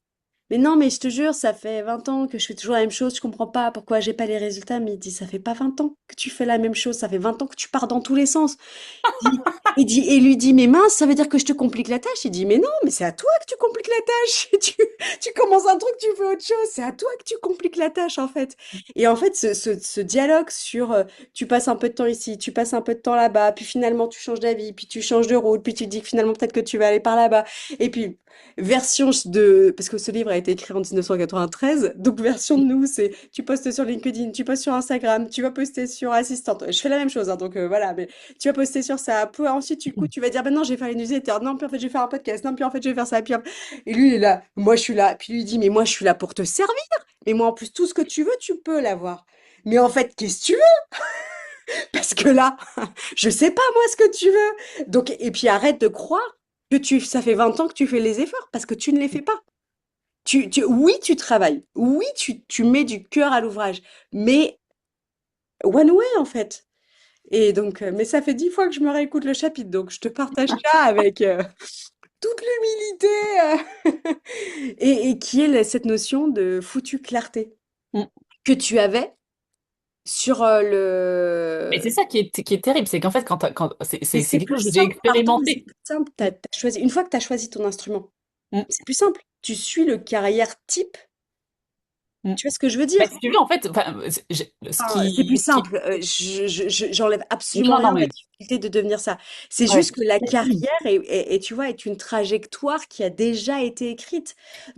mais non, mais je te jure, ça fait 20 ans que je fais toujours la même chose, je comprends pas pourquoi j'ai pas les résultats. Mais il dit, ça fait pas 20 ans que tu fais la même chose, ça fait 20 ans que tu pars dans tous les sens. Et lui dit, mais mince, ça veut dire que je te complique la tâche. Il dit, mais non, mais c'est à toi que tu compliques la tâche. Tu commences un truc, tu fais autre chose. C'est à toi que tu compliques la tâche, en fait. Et en fait, ce dialogue sur, tu passes un peu de temps ici, tu passes un peu de temps là-bas, puis finalement tu changes d'avis, puis tu changes de route, puis tu dis que finalement peut-être que tu vas aller par là-bas. Et puis, parce que ce livre a été écrit en 1993, donc version de nous, c'est, tu postes sur LinkedIn, tu postes sur Instagram, tu vas poster sur Assistante. Je fais la même chose, hein, donc voilà, mais tu vas poster sur ça. Puis ensuite, du coup, tu vas dire, ben non, j'ai fait une newsletter. Non, puis en fait, je vais faire un podcast. Non, puis en fait, je vais faire ça. Et lui, il est là. Moi, je suis là. Puis lui, il dit, mais moi, je suis là pour te servir. Mais moi, en plus, tout ce que tu veux, tu peux l'avoir. Mais en fait, qu'est-ce que tu veux? Parce que là, je sais pas, moi, ce que tu veux. Donc, et puis, arrête de croire. ça fait 20 ans que tu fais les efforts parce que tu ne les fais pas. Oui, tu travailles. Oui, tu mets du cœur à l'ouvrage. Mais one way, en fait. Et donc, mais ça fait 10 fois que je me réécoute le chapitre, donc je te partage ça avec toute l'humilité et qui est cette notion de foutue clarté Mm. que tu avais sur Mais c'est le. ça qui est terrible, c'est qu'en fait, Mais c'est c'est quelque plus chose que j'ai simple, pardon, mais c'est expérimenté. plus simple. T'as choisi. Une fois que tu as choisi ton instrument, Mm, c'est plus simple. Tu suis le carrière type. mm. Tu vois ce que je veux Bah, dire? si tu veux, en fait, enfin, Enfin, c'est plus ce qui, simple. J'enlève absolument non, non, rien à la mais, difficulté de devenir ça. C'est ouais. juste que la carrière tu vois, est une trajectoire qui a déjà été écrite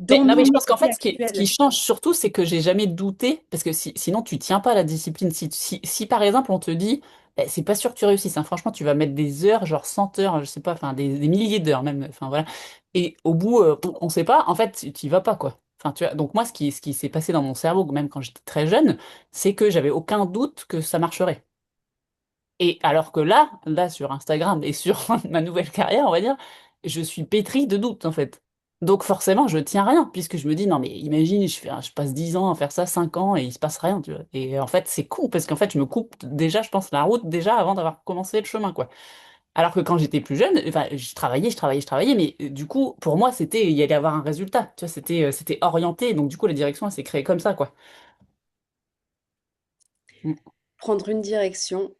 Mais, dans non, mais nos je pense qu'en métiers fait, ce qui actuels. change surtout, c'est que j'ai jamais douté, parce que sinon, tu tiens pas la discipline. Si par exemple, on te dit, eh, c'est pas sûr que tu réussisses, hein, franchement, tu vas mettre des heures, genre 100 heures, je sais pas, enfin, des milliers d'heures même, enfin, voilà. Et au bout, on sait pas, en fait, tu y vas pas, quoi. Enfin, tu vois, donc moi, ce qui s'est passé dans mon cerveau, même quand j'étais très jeune, c'est que j'avais aucun doute que ça marcherait. Et alors que là, sur Instagram et sur ma nouvelle carrière, on va dire, je suis pétrie de doutes, en fait. Donc forcément, je tiens rien, puisque je me dis, non, mais imagine, je passe 10 ans à faire ça, 5 ans, et il se passe rien, tu vois. Et en fait, c'est con, parce qu'en fait, je me coupe déjà, je pense, la route déjà avant d'avoir commencé le chemin, quoi. Alors que quand j'étais plus jeune, enfin, je travaillais, mais du coup, pour moi, il y allait avoir un résultat, tu vois, c'était orienté, donc du coup, la direction, elle s'est créée comme ça, quoi. Mm. Prendre une direction.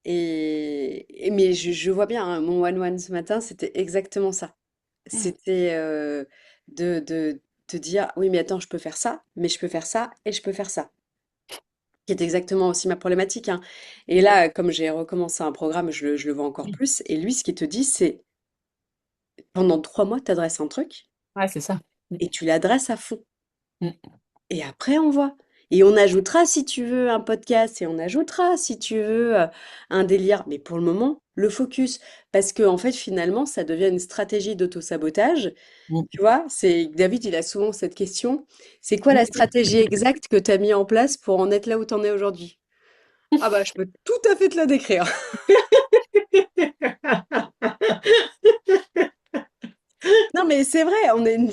Mais je vois bien, hein, mon one-one ce matin, c'était exactement ça. C'était de te dire, oui, mais attends, je peux faire ça, mais je peux faire ça et je peux faire ça. Qui est exactement aussi ma problématique, hein. Et là, comme j'ai recommencé un programme, je le vois encore plus. Et lui, ce qu'il te dit, c'est pendant 3 mois, tu adresses un truc Ouais, c'est ça. Mm. et tu l'adresses à fond. Mm. Et après, on voit. Et on ajoutera, si tu veux, un podcast et on ajoutera, si tu veux, un délire. Mais pour le moment, le focus. Parce que, en fait, finalement, ça devient une stratégie d'auto-sabotage. Tu Mm. vois, David, il a souvent cette question. C'est quoi la stratégie exacte que tu as mis en place pour en être là où tu en es aujourd'hui? Ah bah, je peux tout à fait te la décrire. Non, mais c'est vrai, on est une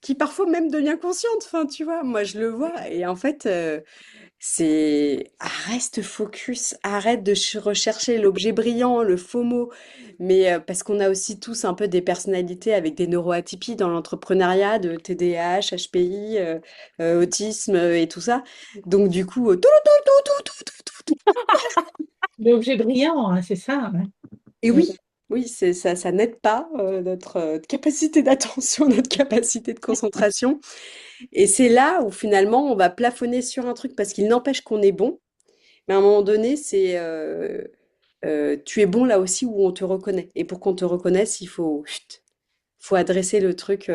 qui parfois même devient consciente. Enfin, tu vois, moi je le vois. Et en fait, reste focus, arrête de rechercher l'objet brillant, le faux mot. Mais parce qu'on a aussi tous un peu des personnalités avec des neuroatypies dans l'entrepreneuriat, de TDAH, HPI, autisme et tout ça. Donc du coup, tout, tout, tout, tout, tout, tout, tout. L'objet brillant, hein, c'est ça, hein. Et Euh, oui, oui, c'est ça, ça n'aide pas notre capacité d'attention, notre capacité de concentration. Et c'est là où finalement on va plafonner sur un truc parce qu'il n'empêche qu'on est bon. Mais à un moment donné, tu es bon là aussi où on te reconnaît. Et pour qu'on te reconnaisse, faut adresser le truc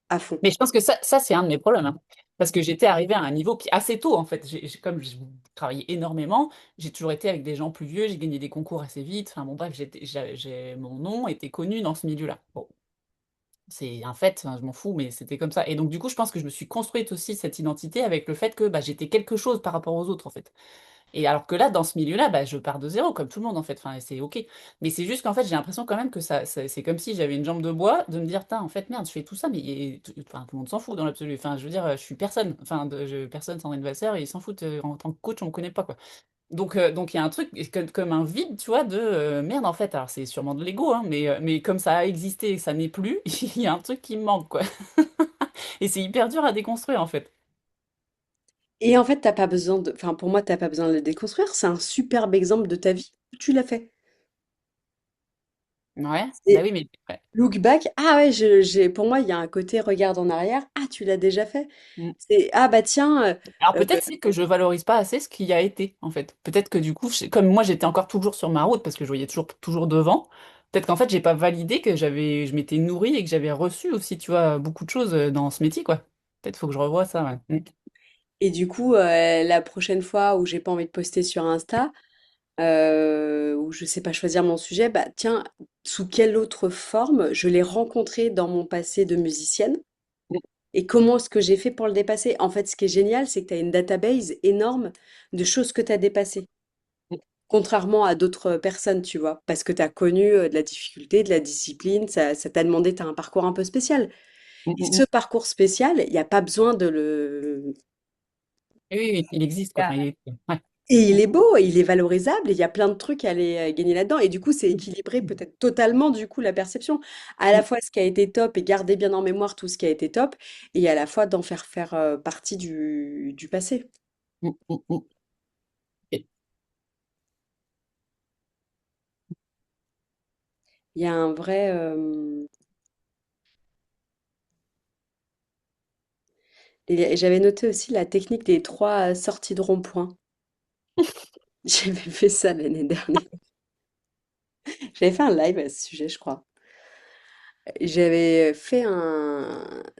à fond. Mais je pense que ça c'est un de mes problèmes, hein. Parce que j'étais arrivée à un niveau assez tôt, en fait. Comme je travaillais énormément, j'ai toujours été avec des gens plus vieux, j'ai gagné des concours assez vite. Enfin bon, bref, mon nom était connu dans ce milieu-là. Bon, c'est un fait, hein, je m'en fous, mais c'était comme ça. Et donc, du coup, je pense que je me suis construite aussi cette identité avec le fait que bah, j'étais quelque chose par rapport aux autres, en fait. Et alors que là, dans ce milieu-là, bah, je pars de zéro, comme tout le monde en fait. Enfin, c'est OK. Mais c'est juste qu'en fait, j'ai l'impression quand même que c'est comme si j'avais une jambe de bois, de me dire, en fait, merde, je fais tout ça, mais enfin, tout le monde s'en fout dans l'absolu. Enfin, je veux dire, je suis personne. Enfin, personne, Sandrine Vasseur, et ils s'en foutent. En tant que coach, on me connaît pas, quoi. Donc il y a un truc comme un vide, tu vois, de merde, en fait. Alors, c'est sûrement de l'ego, hein, mais comme ça a existé et que ça n'est plus, il y a un truc qui me manque, quoi. Et c'est hyper dur à déconstruire, en fait. Et en fait, t'as pas besoin de, enfin, pour moi, t'as pas besoin de le déconstruire. C'est un superbe exemple de ta vie. Tu l'as fait. Ouais, bah Et oui, mais. Ouais. look back. Ah ouais, pour moi, il y a un côté regarde en arrière. Ah, tu l'as déjà fait. Ah bah tiens, Alors euh, peut-être c'est que je valorise pas assez ce qui a été, en fait. Peut-être que du coup, comme moi j'étais encore toujours sur ma route parce que je voyais toujours devant, peut-être qu'en fait j'ai pas validé que je m'étais nourrie et que j'avais reçu aussi, tu vois, beaucoup de choses dans ce métier, quoi. Peut-être faut que je revoie ça, ouais. Mm. et du coup, la prochaine fois où j'ai pas envie de poster sur Insta, où je sais pas choisir mon sujet, bah tiens, sous quelle autre forme je l'ai rencontré dans mon passé de musicienne et comment est-ce que j'ai fait pour le dépasser? En fait, ce qui est génial, c'est que tu as une database énorme de choses que tu as dépassées. Contrairement à d'autres personnes, tu vois, parce que tu as connu de la difficulté, de la discipline, ça t'a demandé, tu as un parcours un peu spécial. Mm, Et mm, ce mm. parcours spécial, il n'y a pas besoin de le... Oui, oui, oui, il existe, quoi. Enfin, ouais. Et il est beau, et il est valorisable, et il y a plein de trucs à aller gagner là-dedans. Et du coup, c'est équilibré peut-être totalement, du coup, la perception. À la Mm, fois ce qui a été top et garder bien en mémoire tout ce qui a été top, et à la fois d'en faire faire partie du passé. mm, mm, mm. Et- Il y a un vrai... et j'avais noté aussi la technique des trois sorties de rond-point. J'avais fait ça l'année dernière. J'avais fait un live à ce sujet, je crois. J'avais fait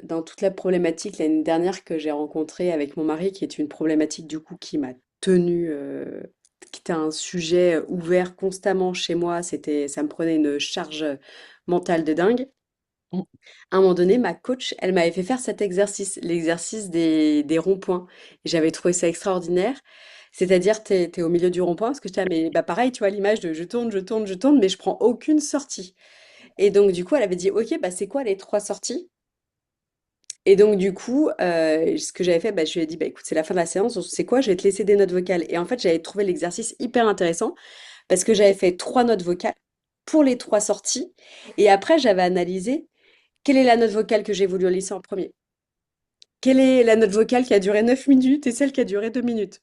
dans toute la problématique l'année dernière que j'ai rencontrée avec mon mari, qui est une problématique du coup qui m'a tenue, qui était un sujet ouvert constamment chez moi. Ça me prenait une charge mentale de dingue. mm, À un moment donné, ma coach, elle m'avait fait faire cet exercice, l'exercice des ronds-points. Et j'avais trouvé ça extraordinaire. C'est-à-dire, t'es au milieu du rond-point, parce que j'étais, ah, mais bah pareil, tu vois, l'image de je tourne, je tourne, je tourne, mais je prends aucune sortie. Et donc, du coup, elle avait dit, OK, bah, c'est quoi les trois sorties? Et donc, du coup, ce que j'avais fait, bah, je lui ai dit, bah, écoute, c'est la fin de la séance, donc c'est quoi? Je vais te laisser des notes vocales. Et en fait, j'avais trouvé l'exercice hyper intéressant parce que j'avais fait trois notes vocales pour les trois sorties. Et après, j'avais analysé quelle est la note vocale que j'ai voulu laisser en premier. Quelle est la note vocale qui a duré 9 minutes et celle qui a duré 2 minutes?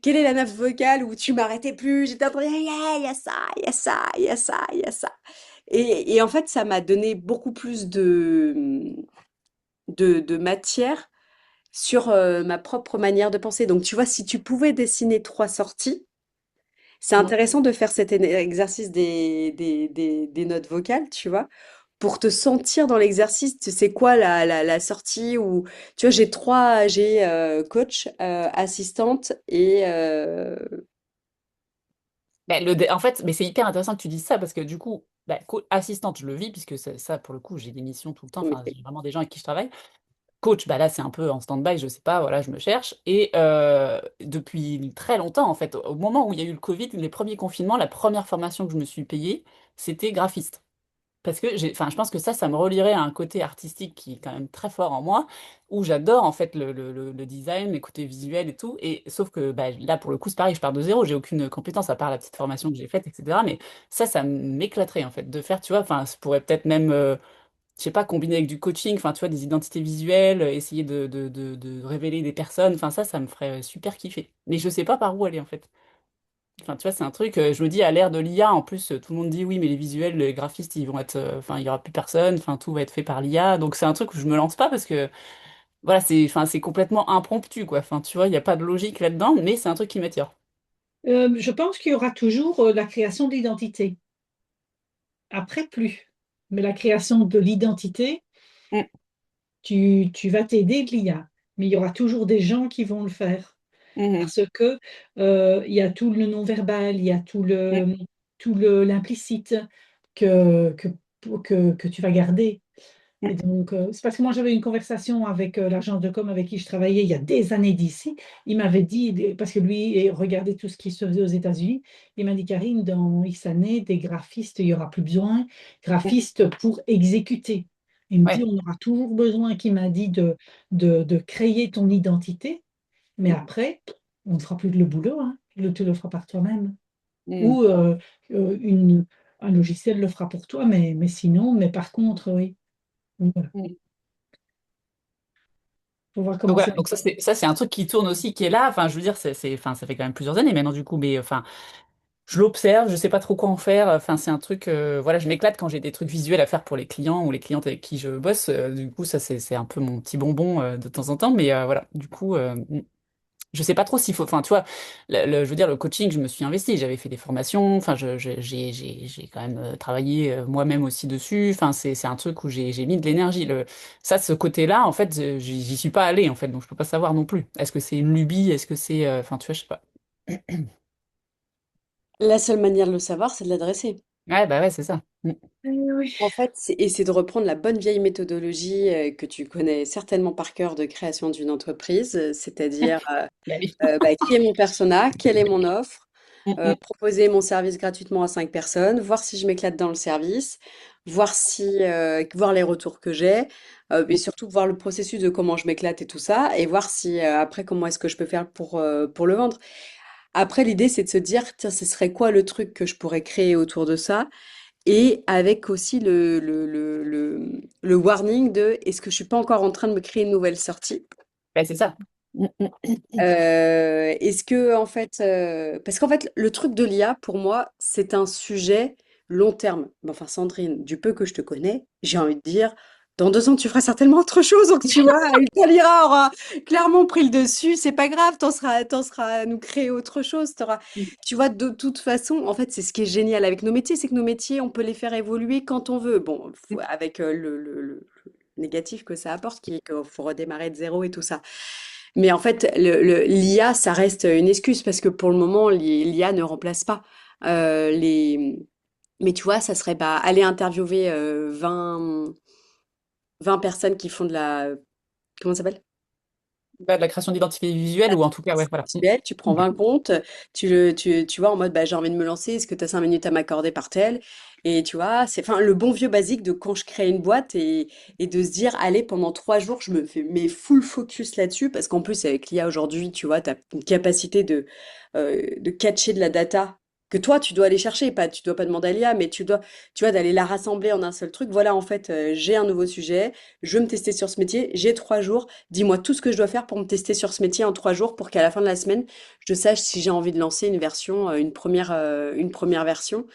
Quelle est la note vocale où tu m'arrêtais plus? J'étais en train de dire, yeah, il y a ça, il y a ça, il y a ça, il y a ça. Et en fait, ça m'a donné beaucoup plus de matière sur ma propre manière de penser. Donc, tu vois, si tu pouvais dessiner trois sorties, c'est mm. intéressant de faire cet exercice des notes vocales, tu vois, pour te sentir dans l'exercice. Tu sais quoi, la sortie où, tu vois, j'ai coach, assistante et Ben, en fait, mais c'est hyper intéressant que tu dises ça parce que du coup, ben, assistante, je le vis puisque ça, pour le coup, j'ai des missions tout le temps. Enfin, j'ai vraiment des gens avec qui je travaille. Coach, bah là, c'est un peu en stand-by, je sais pas, voilà, je me cherche. Et depuis très longtemps, en fait, au moment où il y a eu le Covid, les premiers confinements, la première formation que je me suis payée, c'était graphiste. Parce que enfin, je pense que ça me relierait à un côté artistique qui est quand même très fort en moi, où j'adore en fait le design, les côtés visuels et tout. Et sauf que bah, là, pour le coup, c'est pareil, je pars de zéro, j'ai aucune compétence à part la petite formation que j'ai faite, etc. Mais ça m'éclaterait en fait de faire, tu vois, enfin, ça pourrait peut-être même je sais pas, combiner avec du coaching, enfin, tu vois, des identités visuelles, essayer de révéler des personnes, enfin, ça me ferait super kiffer. Mais je sais pas par où aller, en fait. Enfin, tu vois, c'est un truc, je me dis, à l'ère de l'IA, en plus, tout le monde dit, oui, mais les visuels, les graphistes, ils vont être, enfin, il y aura plus personne, enfin, tout va être fait par l'IA. Donc, c'est un truc où je me lance pas parce que, voilà, enfin, c'est complètement impromptu, quoi. Enfin, tu vois, il n'y a pas de logique là-dedans, mais c'est un truc qui m'attire. Je pense qu'il y aura toujours la création d'identité. Après, plus. Mais la création de l'identité, Mm, tu vas t'aider de l'IA. Mais il y aura toujours des gens qui vont le faire. mhm, Parce que il y a tout le non-verbal, il y a mm, l'implicite que, que, que tu vas garder. Et mm, donc, c'est parce que moi, j'avais une conversation avec l'agence de com avec qui je travaillais il y a des années d'ici. Il m'avait dit, parce que lui regardait tout ce qui se faisait aux États-Unis, il m'a dit, Karine, dans X années, des graphistes, il n'y aura plus besoin, mm. graphistes pour exécuter. Il me dit, Ouais. on aura toujours besoin, qui m'a dit, de créer ton identité, mais Mm, après, on ne fera plus le boulot, hein. Tu le feras par toi-même. mm, Ou un logiciel le fera pour toi, mais sinon, mais par contre, oui. Voilà. mm. Faut voir Donc comment voilà, c'est. donc ça c'est un truc qui tourne aussi, qui est là. Enfin, je veux dire, enfin, ça fait quand même plusieurs années maintenant du coup, mais enfin, je l'observe, je sais pas trop quoi en faire. Enfin, c'est un truc, voilà, je m'éclate quand j'ai des trucs visuels à faire pour les clients ou les clientes avec qui je bosse. Du coup, ça c'est un peu mon petit bonbon de temps en temps, mais voilà. Du coup, je sais pas trop s'il faut. Enfin, tu vois, je veux dire, le coaching, je me suis investi, j'avais fait des formations. Enfin, j'ai quand même travaillé moi-même aussi dessus. Enfin, c'est un truc où j'ai mis de l'énergie. Ça, ce côté-là, en fait, j'y suis pas allée en fait, donc je peux pas savoir non plus. Est-ce que c'est une lubie? Est-ce que c'est, enfin, tu vois, je sais pas. la seule manière de le savoir, c'est de l'adresser. Ouais, bah ouais, c'est ça. Mm. Oui. En fait, c'est de reprendre la bonne vieille méthodologie que tu connais certainement par cœur de création d'une entreprise, c'est-à-dire Bah oui. bah, qui est mon persona, quelle est mon offre, Mm, mm. Proposer mon service gratuitement à 5 personnes, voir si je m'éclate dans le service, voir les retours que j'ai, et surtout voir le processus de comment je m'éclate et tout ça, et voir si après comment est-ce que je peux faire pour le vendre. Après, l'idée, c'est de se dire, tiens, ce serait quoi le truc que je pourrais créer autour de ça? Et avec aussi le warning de, est-ce que je suis pas encore en train de me créer une nouvelle sortie? Ben, c'est ça. Mm, mm. Est-ce que en fait, parce qu'en fait, le truc de l'IA, pour moi, c'est un sujet long terme. Mais enfin, Sandrine, du peu que je te connais, j'ai envie de dire, dans 2 ans, tu feras certainement autre chose. Donc, tu vois, l'IA aura clairement pris le dessus. C'est pas grave, t'en seras à nous créer autre chose. Tu vois, de toute façon, en fait, c'est ce qui est génial avec nos métiers, c'est que nos métiers, on peut les faire évoluer quand on veut. Bon, avec le négatif que ça apporte, qui est qu'il faut redémarrer de zéro et tout ça. Mais en fait, l'IA, ça reste une excuse parce que pour le moment, l'IA ne remplace pas les. Mais tu vois, ça serait bah, aller interviewer 20 personnes qui font de la. Comment ça s'appelle? Bah, de la création d'identité visuelle, ou en tout cas, ouais, voilà. Mm, Tu prends 20 comptes, tu vois, en mode, bah, j'ai envie de me lancer, est-ce que tu as 5 minutes à m'accorder par tel? Et tu vois, c'est enfin, le bon vieux basique de quand je crée une boîte et de se dire, allez, pendant 3 jours, je me fais mes full focus là-dessus, parce qu'en plus, avec l'IA aujourd'hui, tu vois, tu as une capacité de catcher de la data que toi, tu dois aller chercher, pas, tu dois pas demander à l'IA, mais tu vois, d'aller la rassembler en un seul truc. Voilà, en fait, j'ai un nouveau sujet, je veux me tester sur ce métier, j'ai 3 jours. Dis-moi tout ce que je dois faire pour me tester sur ce métier en 3 jours pour qu'à la fin de la semaine, je sache si j'ai envie de lancer une version, une première version.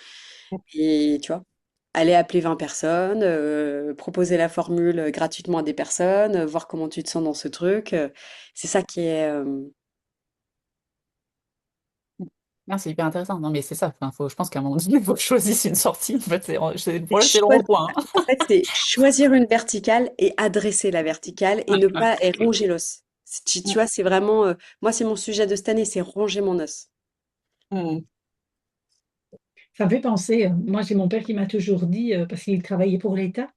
Et tu vois, aller appeler 20 personnes, proposer la formule gratuitement à des personnes, voir comment tu te sens dans ce truc. C'est ça qui est. mm. Non, c'est hyper intéressant. Non, mais c'est ça. Enfin, je pense qu'à un moment donné, il faut que je choisisse une sortie. En fait, le C'est problème, c'est le rond-point, hein. En fait, c'est choisir une verticale et adresser la verticale et Ouais, ne ouais. pas et ronger l'os. Tu Mm, vois, c'est vraiment. Moi, c'est mon sujet de cette année, c'est ronger mon os. mm. Ça me fait penser, moi j'ai mon père qui m'a toujours dit, parce qu'il travaillait pour l'État,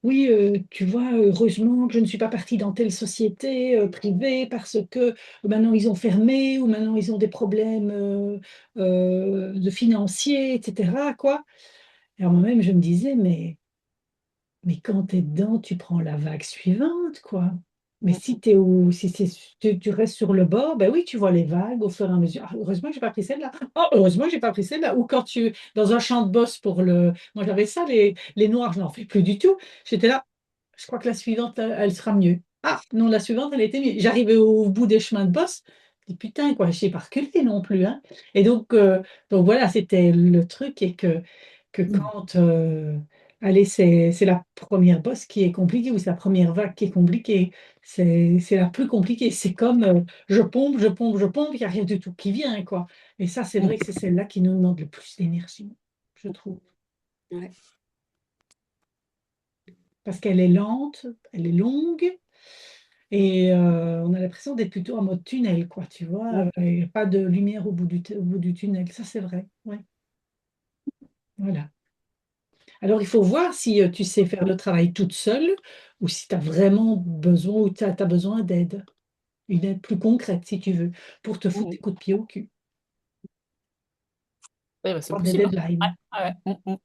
oui, tu vois, heureusement que je ne suis pas partie dans telle société privée parce que maintenant ils ont fermé ou maintenant ils ont des problèmes de financiers, etc., quoi. Et alors moi-même, je me disais, mais quand tu es dedans, tu prends la vague suivante, quoi. Mais si, t'es au, si c'est- tu restes sur le bord, ben oui, tu vois les vagues au fur et à mesure. Ah, heureusement que j'ai pas pris celle-là. Oh, heureusement que j'ai pas pris celle-là. Ou quand tu, dans un champ de bosse pour le. Moi, j'avais ça, les noirs, je n'en fais plus du tout. J'étais là, je crois que la suivante, elle sera mieux. Ah, non, la suivante, elle était mieux. J'arrivais au bout des chemins de bosse. Je dis, putain, quoi, je sais pas reculer non plus, hein. Et donc voilà, c'était le truc et que Mm. quand. Allez, c'est la première bosse qui est compliquée ou c'est la première vague qui est compliquée. C'est la plus compliquée. C'est comme je pompe, je pompe, je pompe, il n'y a rien du tout qui vient, quoi. Et ça, c'est vrai que c'est celle-là qui nous demande le plus d'énergie, je trouve. Ouais. Parce qu'elle est lente, elle est longue et on a l'impression d'être plutôt en mode tunnel, quoi, tu vois. Il n'y a pas de lumière au bout du tunnel. Ça, c'est vrai. Ouais, voilà. Alors, il faut voir si tu sais faire le travail toute seule ou si tu as vraiment besoin ou tu as besoin d'aide. Une aide plus concrète, si tu veux, pour te foutre Mm. des coups de pied au cul. Ouais, bah, c'est Avoir des possible, hein. deadlines. Ouais, ouais. Mm,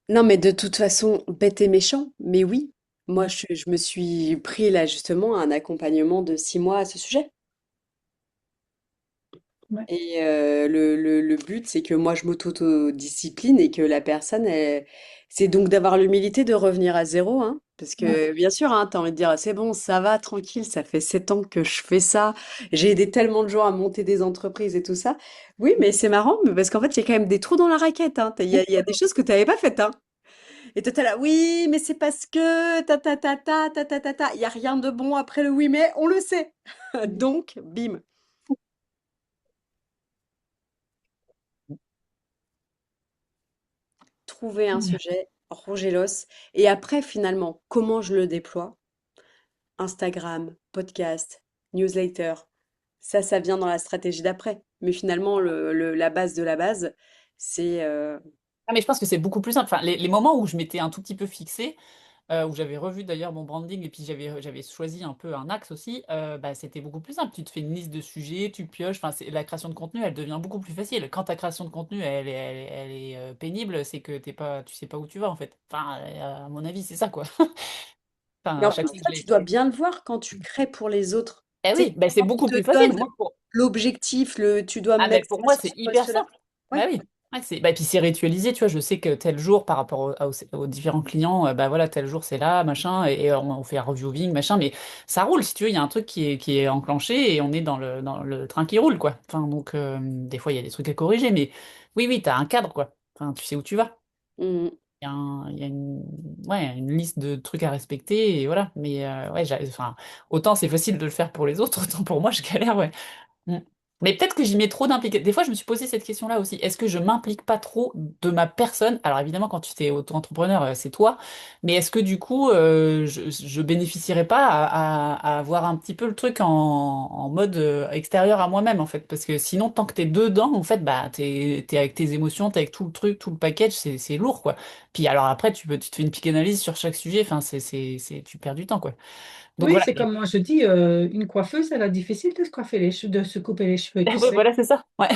Non, mais de toute façon, bête et méchant, mais oui. Moi, Mm. je me suis pris là justement un accompagnement de 6 mois à ce sujet. Ouais. Et le but, c'est que moi, je m'auto-discipline et que la personne, c'est donc d'avoir l'humilité de revenir à zéro, hein. Parce Ouais. que, bien sûr, hein, t'as envie de dire, c'est bon, ça va, tranquille, ça fait 7 ans que je fais ça. J'ai aidé tellement de gens à monter des entreprises et tout ça. Oui, mais c'est marrant, mais parce qu'en fait, il y a quand même des trous dans la raquette, hein. Il y a des choses que tu n'avais pas faites, hein. Et toi, t'es là, oui, mais c'est parce que, ta ta ta ta ta ta ta ta. Il n'y a rien de bon après le oui, mais on le sait. Donc, bim, trouver un Voilà. sujet, ronger l'os. Et après, finalement, comment je le déploie? Instagram, podcast, newsletter. Ça vient dans la stratégie d'après. Mais finalement, la base de la base, c'est Ah, mais je pense que c'est beaucoup plus simple. Enfin, les moments où je m'étais un tout petit peu fixée, où j'avais revu d'ailleurs mon branding et puis j'avais choisi un peu un axe aussi, bah, c'était beaucoup plus simple. Tu te fais une liste de sujets, tu pioches. Enfin, la création de contenu, elle devient beaucoup plus facile. Quand ta création de contenu, elle est pénible, c'est que tu sais pas où tu vas en fait. Enfin, à mon avis, c'est ça quoi. Enfin, Mais à en chaque plus, fois que je ça, l'ai tu dois fait. bien le voir quand tu crées pour les autres. Eh Tu sais, oui, bah, c'est quand on beaucoup te plus facile. donne Moi, l'objectif, tu dois ah ben mettre pour ça moi sur c'est ce hyper poste-là. simple. Ouais. Bah oui. Ouais, bah, et puis c'est ritualisé, tu vois, je sais que tel jour par rapport aux différents clients, bah voilà, tel jour c'est là, machin, et on fait un reviewing, machin, mais ça roule, si tu veux, il y a un truc qui est enclenché et on est dans le train qui roule, quoi. Enfin, donc, des fois il y a des trucs à corriger, mais oui, oui, t'as un cadre, quoi. Enfin, tu sais où tu vas. Mhm. Il y a ouais, une liste de trucs à respecter, et voilà. Mais ouais, enfin, autant c'est facile de le faire pour les autres, autant pour moi je galère, ouais. Mm. Mais peut-être que j'y mets trop d'implication. Des fois, je me suis posé cette question-là aussi. Est-ce que je m'implique pas trop de ma personne? Alors évidemment, quand tu es auto-entrepreneur, c'est toi. Mais est-ce que du coup, je bénéficierais pas à avoir un petit peu le truc en mode extérieur à moi-même, en fait? Parce que sinon, tant que t'es dedans, en fait, bah, t'es avec tes émotions, t'es avec tout le truc, tout le package, c'est lourd, quoi. Puis alors après, tu te fais une petite analyse sur chaque sujet. Enfin, tu perds du temps, quoi. Donc Oui, voilà. c'est comme moi je dis, une coiffeuse, elle a difficile de se coiffer les cheveux, de se couper les cheveux, tu Ouais, sais. voilà, c'est ça. Ouais.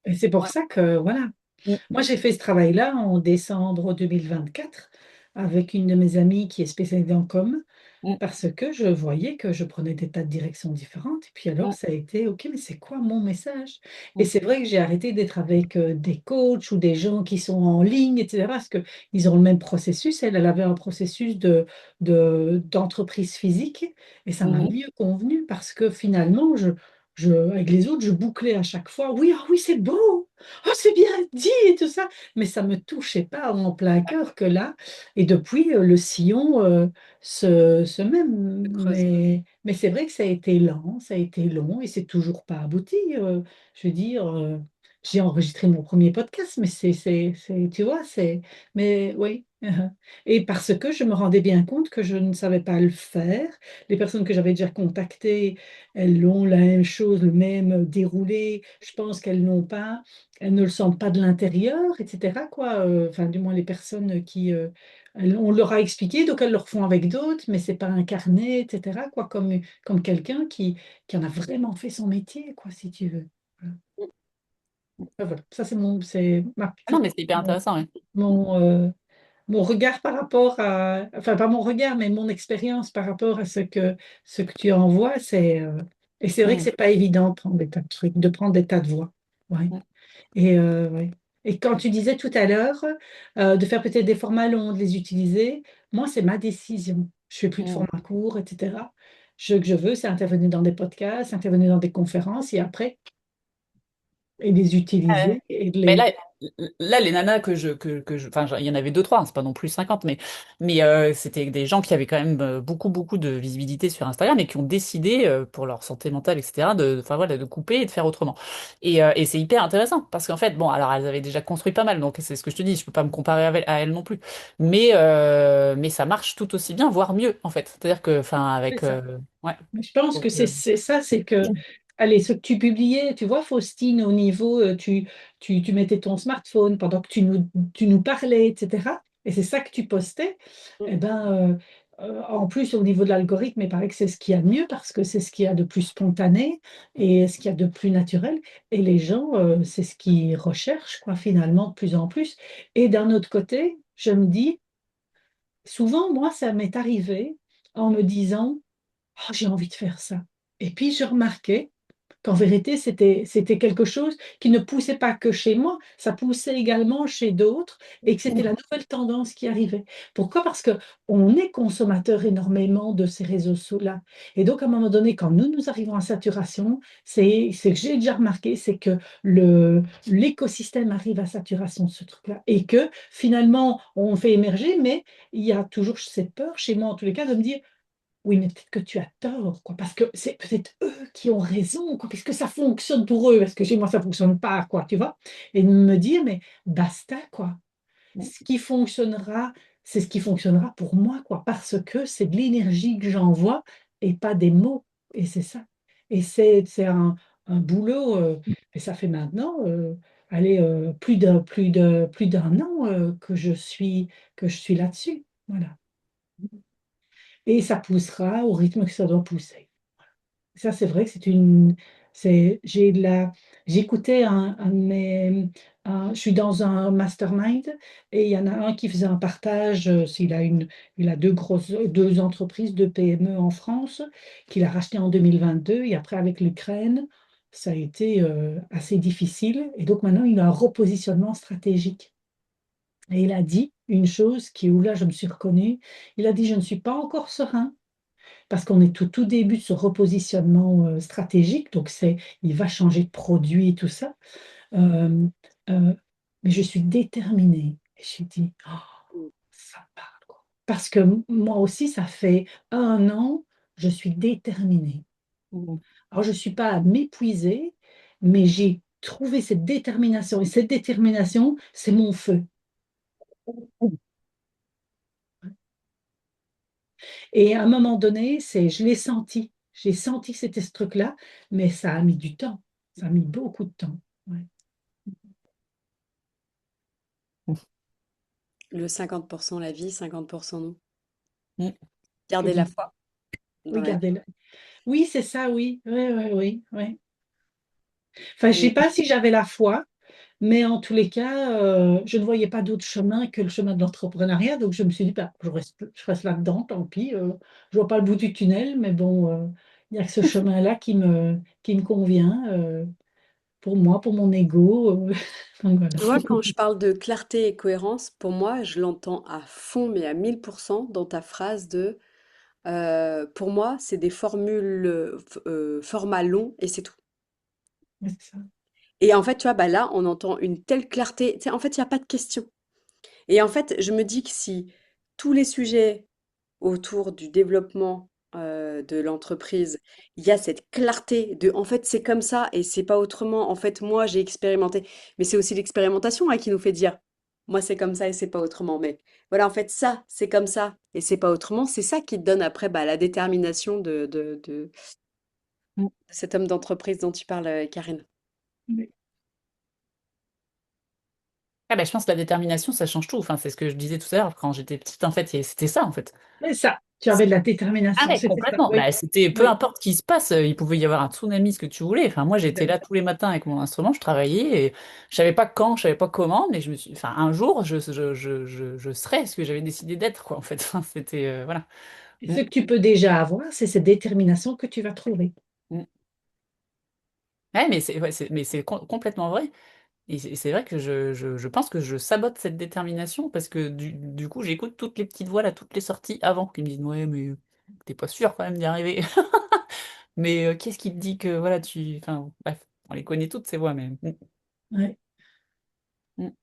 Et c'est pour Ouais. ça que, voilà. Mm, Moi, j'ai fait ce travail-là en décembre 2024 avec une de mes amies qui est spécialisée en com. mm, Parce que je voyais que je prenais des tas de directions différentes. Et puis alors, mm, ça a été, OK, mais c'est quoi mon message? Et mm. c'est vrai que j'ai arrêté d'être avec des coachs ou des gens qui sont en ligne, etc. Parce qu'ils ont le même processus. Elle avait un processus d'entreprise physique. Et ça m'a Mhm. mieux convenu parce que finalement, avec les autres, je bouclais à chaque fois. Oui, ah oui, c'est beau. Oh, c'est bien dit et tout ça. Mais ça me touchait pas en plein cœur que là. Et depuis, le sillon... ce même. Je creuse. Mais c'est vrai que ça a été lent, ça a été long et c'est toujours pas abouti. Je veux dire, j'ai enregistré mon premier podcast, mais tu vois, mais oui. Et parce que je me rendais bien compte que je ne savais pas le faire. Les personnes que j'avais déjà contactées, elles ont la même chose, le même déroulé. Je pense qu'elles n'ont pas, elles ne le sentent pas de l'intérieur, etc. Quoi. Enfin, du moins les personnes qui, on leur a expliqué, donc elles le refont avec d'autres, mais c'est pas incarné, etc. Quoi, comme quelqu'un qui en a vraiment fait son métier, quoi, si tu veux. Voilà. Voilà. Ça, c'est Ah non, mais c'est hyper mon, intéressant, ouais. mon, mon regard par rapport enfin, pas mon regard, mais mon expérience par rapport à ce que tu envoies, et c'est vrai que Mm, c'est pas évident de prendre des tas de trucs, de prendre des tas de voix. Ouais. mm, Ouais. Et quand tu disais tout à l'heure de faire peut-être des formats longs, de les utiliser, moi, c'est ma décision. Je fais plus de mm. formats courts, etc. Ce que je veux, c'est intervenir dans des podcasts, intervenir dans des conférences et après, et les Ouais. utiliser et de Mais les... là, les nanas enfin, il y en avait deux, trois, hein, c'est pas non plus 50, mais c'était des gens qui avaient quand même beaucoup, beaucoup de visibilité sur Instagram et qui ont décidé, pour leur santé mentale, etc., enfin, voilà, de couper et de faire autrement. Et c'est hyper intéressant parce qu'en fait, bon, alors elles avaient déjà construit pas mal, donc c'est ce que je te dis, je peux pas me comparer à elles non plus, mais ça marche tout aussi bien, voire mieux, en fait. C'est-à-dire que, enfin, C'est avec, ça. ouais. Mais je pense Donc, que c'est ça, c'est que, allez, ce que tu publiais, tu vois, Faustine, au niveau, tu mettais ton smartphone pendant que tu nous parlais, etc. Et c'est ça que tu postais. Mm. Eh ben, en plus, au niveau de l'algorithme, il paraît que c'est ce qu'il y a de mieux parce que c'est ce qu'il y a de plus spontané et ce qu'il y a de plus naturel. Et les gens, c'est ce qu'ils recherchent, quoi, finalement, de plus en plus. Et d'un autre côté, je me dis, souvent, moi, ça m'est arrivé en me disant, oh, j'ai envie de faire ça. Et puis, je remarquais qu'en vérité, c'était quelque chose qui ne poussait pas que chez moi, ça poussait également chez d'autres et que c'était la nouvelle tendance qui arrivait. Pourquoi? Parce que on est consommateur énormément de ces réseaux sociaux-là. Et donc, à un moment donné, quand nous arrivons à saturation, c'est que j'ai déjà remarqué, c'est que l'écosystème arrive à saturation de ce truc-là et que finalement, on fait émerger, mais il y a toujours cette peur, chez moi en tous les cas, de me dire, oui, mais peut-être que tu as tort, quoi, parce que c'est peut-être eux qui ont raison, quoi, puisque ça fonctionne pour eux, parce que chez moi, ça fonctionne pas, quoi, tu vois. Et de me dire, mais basta, quoi. Ce qui fonctionnera, c'est ce qui fonctionnera pour moi, quoi, parce que c'est de l'énergie que j'envoie et pas des mots. Et c'est ça. Et c'est un boulot, et ça fait maintenant, allez, plus d'un an que je suis là-dessus. Voilà. Et ça poussera au rythme que ça doit pousser. Ça, c'est vrai que j'ai de la, j'écoutais un de je suis dans un mastermind et il y en a un qui faisait un partage, il a deux entreprises, deux PME en France, qu'il a racheté en 2022 et après avec l'Ukraine, ça a été assez difficile et donc maintenant il a un repositionnement stratégique. Et il a dit une chose où là je me suis reconnue, il a dit je ne suis pas encore serein parce qu'on est tout début de ce repositionnement stratégique, donc il va changer de produit et tout ça. Euh, euh, mais je suis déterminée. Et je dit, oh, Mm. ça parle, quoi. Parce que moi aussi, ça fait 1 an, je suis déterminée. Mhm. Alors, je ne suis pas à m'épuiser, mais j'ai trouvé cette détermination. Et cette détermination, c'est mon feu. Et à un moment donné, je l'ai senti. J'ai senti que c'était ce truc-là, mais ça a mis du temps. Ça a mis beaucoup de temps. Ouais. Le 50% la vie, 50% nous. Mhm. Garder la Oui, foi dans la vie. regardez-le. Oui, c'est ça, oui. Oui, oui, oui, oui. Enfin, je ne sais Et pas si j'avais la foi, mais en tous les cas, je ne voyais pas d'autre chemin que le chemin de l'entrepreneuriat. Donc, je me suis dit, bah, je reste là-dedans, tant pis. Je vois pas le bout du tunnel, mais bon, il n'y a que ce chemin-là qui me convient pour moi, pour mon ego. Donc, voilà. tu vois, quand je parle de clarté et cohérence, pour moi, je l'entends à fond, mais à 1000% dans ta phrase de pour moi, c'est des formules format long et c'est tout. Ouais, c'est ça. Et en fait, tu vois, bah là, on entend une telle clarté. Tu sais, en fait, il n'y a pas de question. Et en fait, je me dis que si tous les sujets autour du développement de l'entreprise, il y a cette clarté de en fait c'est comme ça et c'est pas autrement. En fait, moi j'ai expérimenté, mais c'est aussi l'expérimentation hein, qui nous fait dire moi c'est comme ça et c'est pas autrement. Mais voilà, en fait, ça c'est comme ça et c'est pas autrement. C'est ça qui te donne après bah, la détermination de Mhm. cet homme d'entreprise dont tu parles, Karine. Oui. Ah bah, je pense que la détermination, ça change tout. Enfin, c'est ce que je disais tout à l'heure quand j'étais petite, en fait, c'était ça, en fait. Mais ça, tu avais de la Ah détermination, ouais, c'était ça. complètement. Oui, Bah, c'était peu oui, importe ce qui se passe, il pouvait y avoir un tsunami, ce que tu voulais. Enfin, moi, j'étais là tous les matins avec mon instrument, je travaillais et je savais pas quand, je savais pas comment, mais enfin, un jour, je serais ce que j'avais décidé d'être, quoi, en fait. Enfin, c'était, voilà. et Mm, ce que tu peux déjà avoir, c'est cette détermination que tu vas trouver. mm. Ouais, mais c'est complètement vrai. Et c'est vrai que je pense que je sabote cette détermination parce que du coup, j'écoute toutes les petites voix là, toutes les sorties avant qui me disent, ouais, mais t'es pas sûr quand même d'y arriver. Mais qu'est-ce qui te dit que voilà, enfin, bref, on les connaît toutes ces voix, mais. Ouais. Mm.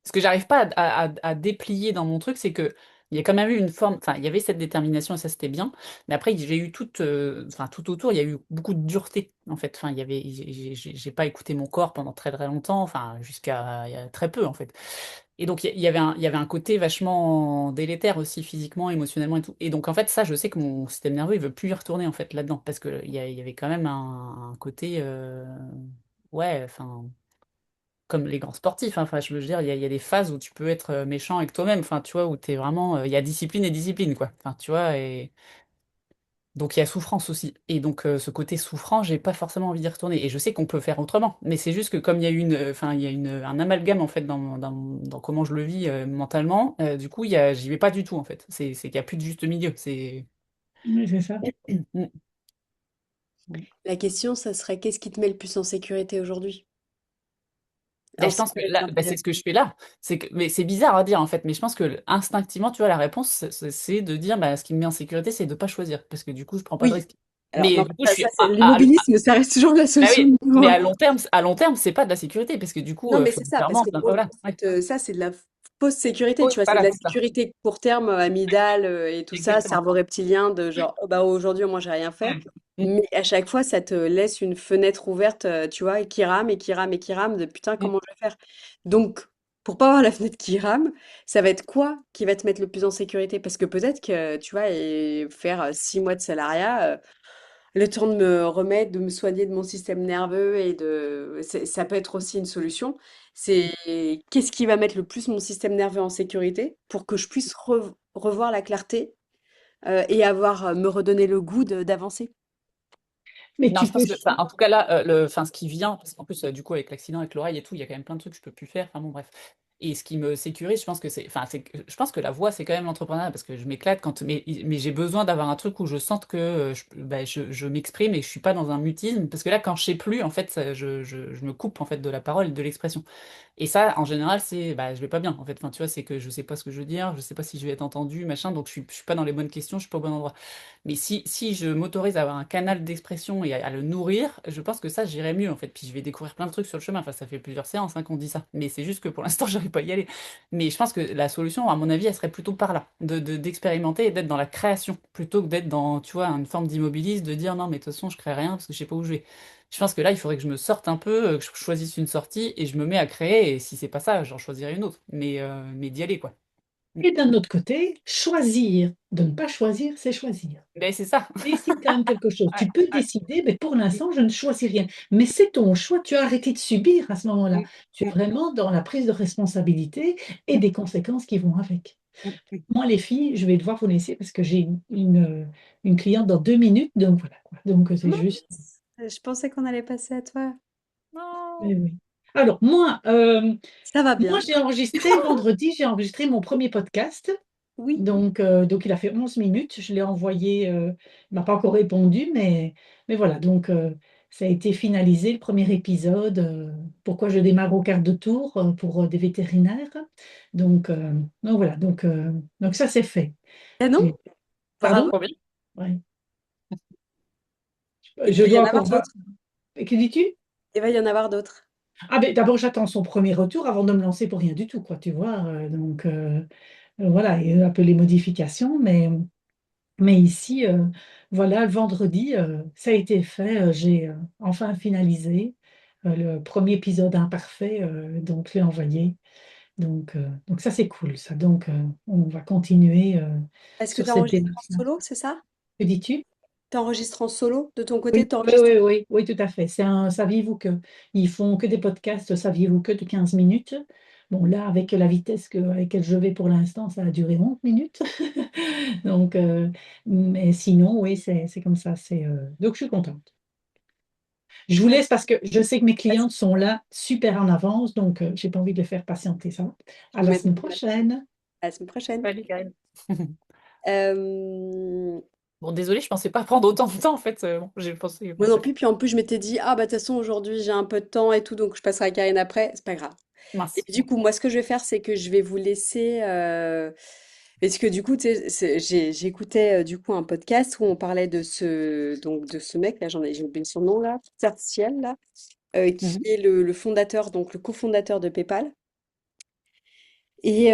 Ce que j'arrive pas à déplier dans mon truc, c'est que il y a quand même eu une forme, enfin, il y avait cette détermination et ça c'était bien, mais après j'ai eu enfin, tout autour, il y a eu beaucoup de dureté en fait. Enfin, il y avait, j'ai pas écouté mon corps pendant très très longtemps, enfin, jusqu'à il y a très peu en fait. Et donc il y avait un côté vachement délétère aussi physiquement, émotionnellement et tout. Et donc en fait ça, je sais que mon système nerveux il veut plus y retourner en fait là-dedans parce que il y avait quand même un côté, ouais, enfin comme les grands sportifs, hein. Enfin, je veux dire, il y a des phases où tu peux être méchant avec toi-même, enfin, tu vois, où t'es vraiment, il y a discipline et discipline, quoi. Enfin, tu vois, et donc il y a souffrance aussi. Et donc ce côté souffrant, j'ai pas forcément envie d'y retourner. Et je sais qu'on peut faire autrement, mais c'est juste que comme il y a enfin, il y a un amalgame en fait dans comment je le vis mentalement, du coup, j'y vais pas du tout en fait. C'est qu'il y a plus de juste milieu. C'est Oui, c'est ça. Mm. Mm. La question, ça serait qu'est-ce qui te met le plus en sécurité aujourd'hui? Et En je pense que sécurité là, bah, c'est intérieure. ce que je fais là. Mais c'est bizarre à dire en fait. Mais je pense que instinctivement, tu vois, la réponse, c'est de dire, bah, ce qui me met en sécurité, c'est de pas choisir, parce que du coup, je prends pas de Oui. risque. Alors Mais non, du coup, je ça, suis ça, c'est l'immobilisme, ça reste toujours la bah solution oui. numéro Mais un. à long terme, c'est pas de la sécurité, parce que du coup, Non, mais c'est ça, parce financièrement, que c'est un peu pour voilà. Ouais. ça, c'est de la fausse sécurité, Oui, tu vois, c'est de voilà, la c'est ça. sécurité court terme, amygdale et tout ça, Exactement. cerveau reptilien, de genre, oh, bah aujourd'hui, moi, j'ai rien fait. Mm. Mm. Mais à chaque fois, ça te laisse une fenêtre ouverte, tu vois, et qui rame et qui rame et qui rame, de putain, Mm. comment je vais faire? Donc, pour pas avoir la fenêtre qui rame, ça va être quoi qui va te mettre le plus en sécurité? Parce que peut-être que, tu vois, et faire 6 mois de salariat, Le temps de me remettre, de me soigner de mon système nerveux ça peut être aussi une solution. C'est qu'est-ce qui va mettre le plus mon système nerveux en sécurité pour que je puisse revoir la clarté et me redonner le goût d'avancer. Mais Non, tu je peux, pense que, enfin, en tout cas là, enfin, ce qui vient, parce qu'en plus, du coup, avec l'accident avec l'oreille et tout, il y a quand même plein de trucs que je peux plus faire. Enfin bon, bref. Et ce qui me sécurise, je pense que je pense que la voie, c'est quand même l'entrepreneuriat, parce que je m'éclate mais j'ai besoin d'avoir un truc où je sente que je m'exprime et je suis pas dans un mutisme, parce que là, quand je sais plus, en fait, je me coupe en fait de la parole et de l'expression. Et ça, en général, je vais pas bien, en fait. Enfin, tu vois, c'est que je sais pas ce que je veux dire, je sais pas si je vais être entendu, machin, donc je suis pas dans les bonnes questions, je suis pas au bon endroit. Mais si je m'autorise à avoir un canal d'expression et à le nourrir, je pense que ça, j'irai mieux, en fait. Puis je vais découvrir plein de trucs sur le chemin. Enfin, ça fait plusieurs séances, hein, qu'on dit ça. Mais c'est juste que pour l'instant, j'arrive pas à y aller. Mais je pense que la solution, à mon avis, elle serait plutôt par là, d'expérimenter et d'être dans la création, plutôt que d'être dans, tu vois, une forme d'immobilisme, de dire non, mais de toute façon, je crée rien parce que je sais pas où je vais. Je pense que là, il faudrait que je me sorte un peu, que je choisisse une sortie et je me mets à créer. Et si c'est pas ça, j'en choisirai une autre. Mais d'y aller, quoi. Mm. et d'un autre côté, choisir de ne pas choisir, c'est choisir. Ben, c'est ça. Décide quand même quelque chose. Ouais, Tu peux ouais. décider, mais pour Mm, l'instant, je ne choisis rien. Mais c'est ton choix, tu as arrêté de subir à ce moment-là. mm, Tu es vraiment dans la prise de responsabilité et mm, des conséquences qui vont avec. mm, mm. Moi, les filles, je vais devoir vous laisser parce que j'ai une cliente dans 2 minutes, donc voilà, quoi. Donc c'est juste. Mince, je pensais qu'on allait passer à toi. Mais Non, oui. Alors, ça va moi bien. j'ai enregistré vendredi, j'ai enregistré mon premier podcast. Oui. Donc il a fait 11 minutes. Je l'ai envoyé, il m'a pas encore répondu, mais voilà. Donc, ça a été finalisé, le premier épisode. Pourquoi je démarre au quart de tour pour des vétérinaires. Donc voilà. Donc ça, c'est fait. Ah non? J'ai- Pardon? Bravo. Trop bien. Ouais. Et il Je va y dois en avoir encore. d'autres. Que dis-tu? Il va y en avoir d'autres. Ah ben d'abord, j'attends son premier retour avant de me lancer pour rien du tout, quoi, tu vois. Voilà, il y a un peu les modifications, mais ici, voilà, le vendredi, ça a été fait. J'ai enfin finalisé le premier épisode imparfait, donc je l'ai envoyé. Donc ça, c'est cool, ça. Donc, on va continuer Est-ce que sur tu cette enregistres en démarche-là. solo, c'est ça? Que dis-tu? Tu enregistres en solo de ton côté, Oui, tu oui, enregistres. oui, oui, oui, tout à fait. Saviez-vous que ils font que des podcasts, saviez-vous que de 15 minutes. Bon, là, avec la vitesse avec laquelle je vais pour l'instant, ça a duré 11 minutes. Donc, mais sinon, oui, c'est comme ça. Donc, je suis contente. Je vous Ouais. laisse parce que je sais que mes Vas-y, clientes sont là super en avance, donc j'ai pas envie de les faire patienter, ça va. je À me la mets semaine prochaine. à la semaine prochaine. Salut, Karine. Euh, Bon, désolé, je pensais pas prendre autant de temps en fait. Bon, j'ai pensé. Bon, Moi non bref. plus, puis en plus je m'étais dit, ah bah de toute façon aujourd'hui j'ai un peu de temps et tout, donc je passerai à Karine après, c'est pas grave. Et Mince. du coup, moi ce que je vais faire, c'est que je vais vous laisser, parce que du coup, tu sais, j'écoutais du coup un podcast où on parlait de ce mec, là, j'ai oublié son nom là, Ciel là, qui Mhm. est le fondateur, donc le cofondateur de PayPal. Et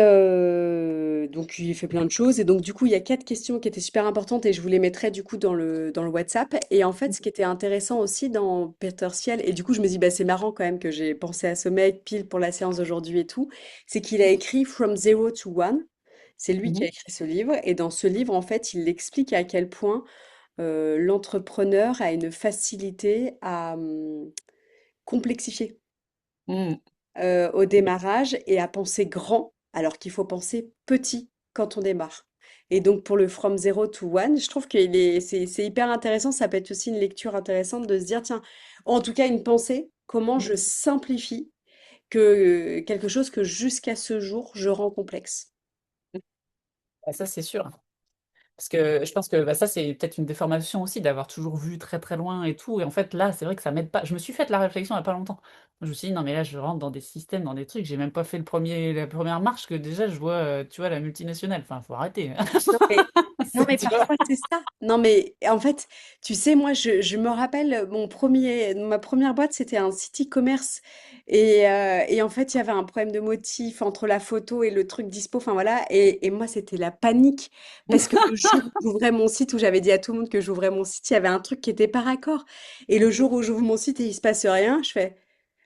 donc il fait plein de choses. Et donc du coup, il y a 4 questions qui étaient super importantes et je vous les mettrai du coup dans le WhatsApp. Et en fait, ce qui était intéressant aussi dans Peter Thiel, et du coup je me dis, bah, c'est marrant quand même que j'ai pensé à ce mec pile pour la séance d'aujourd'hui et tout, c'est qu'il a écrit From Zero to One. C'est lui qui a Mhm. écrit ce livre. Et dans ce livre, en fait, il explique à quel point l'entrepreneur a une facilité à complexifier Mhm. au démarrage et à penser grand, alors qu'il faut penser petit quand on démarre. Et donc pour le From Zero to One, je trouve que c'est hyper intéressant. Ça peut être aussi une lecture intéressante de se dire, tiens, en tout cas une pensée, comment je simplifie quelque chose que jusqu'à ce jour, je rends complexe. Bah, ça, c'est sûr. Parce que je pense que bah, ça, c'est peut-être une déformation aussi d'avoir toujours vu très très loin et tout. Et en fait, là, c'est vrai que ça m'aide pas. Je me suis fait la réflexion il n'y a pas longtemps. Je me suis dit, non, mais là, je rentre dans des systèmes, dans des trucs. J'ai même pas fait la première marche que déjà, je vois, tu vois, la multinationale. Enfin, faut arrêter. Non mais, non mais Tu vois? parfois c'est ça. Non mais en fait, tu sais, moi je me rappelle ma première boîte c'était un site e-commerce et en fait il y avait un problème de motif entre la photo et le truc dispo, enfin voilà, et moi c'était la panique parce que le jour où j'ouvrais mon site, où j'avais dit à tout le monde que j'ouvrais mon site, il y avait un truc qui était pas raccord. Et le jour où j'ouvre mon site et il se passe rien, je fais,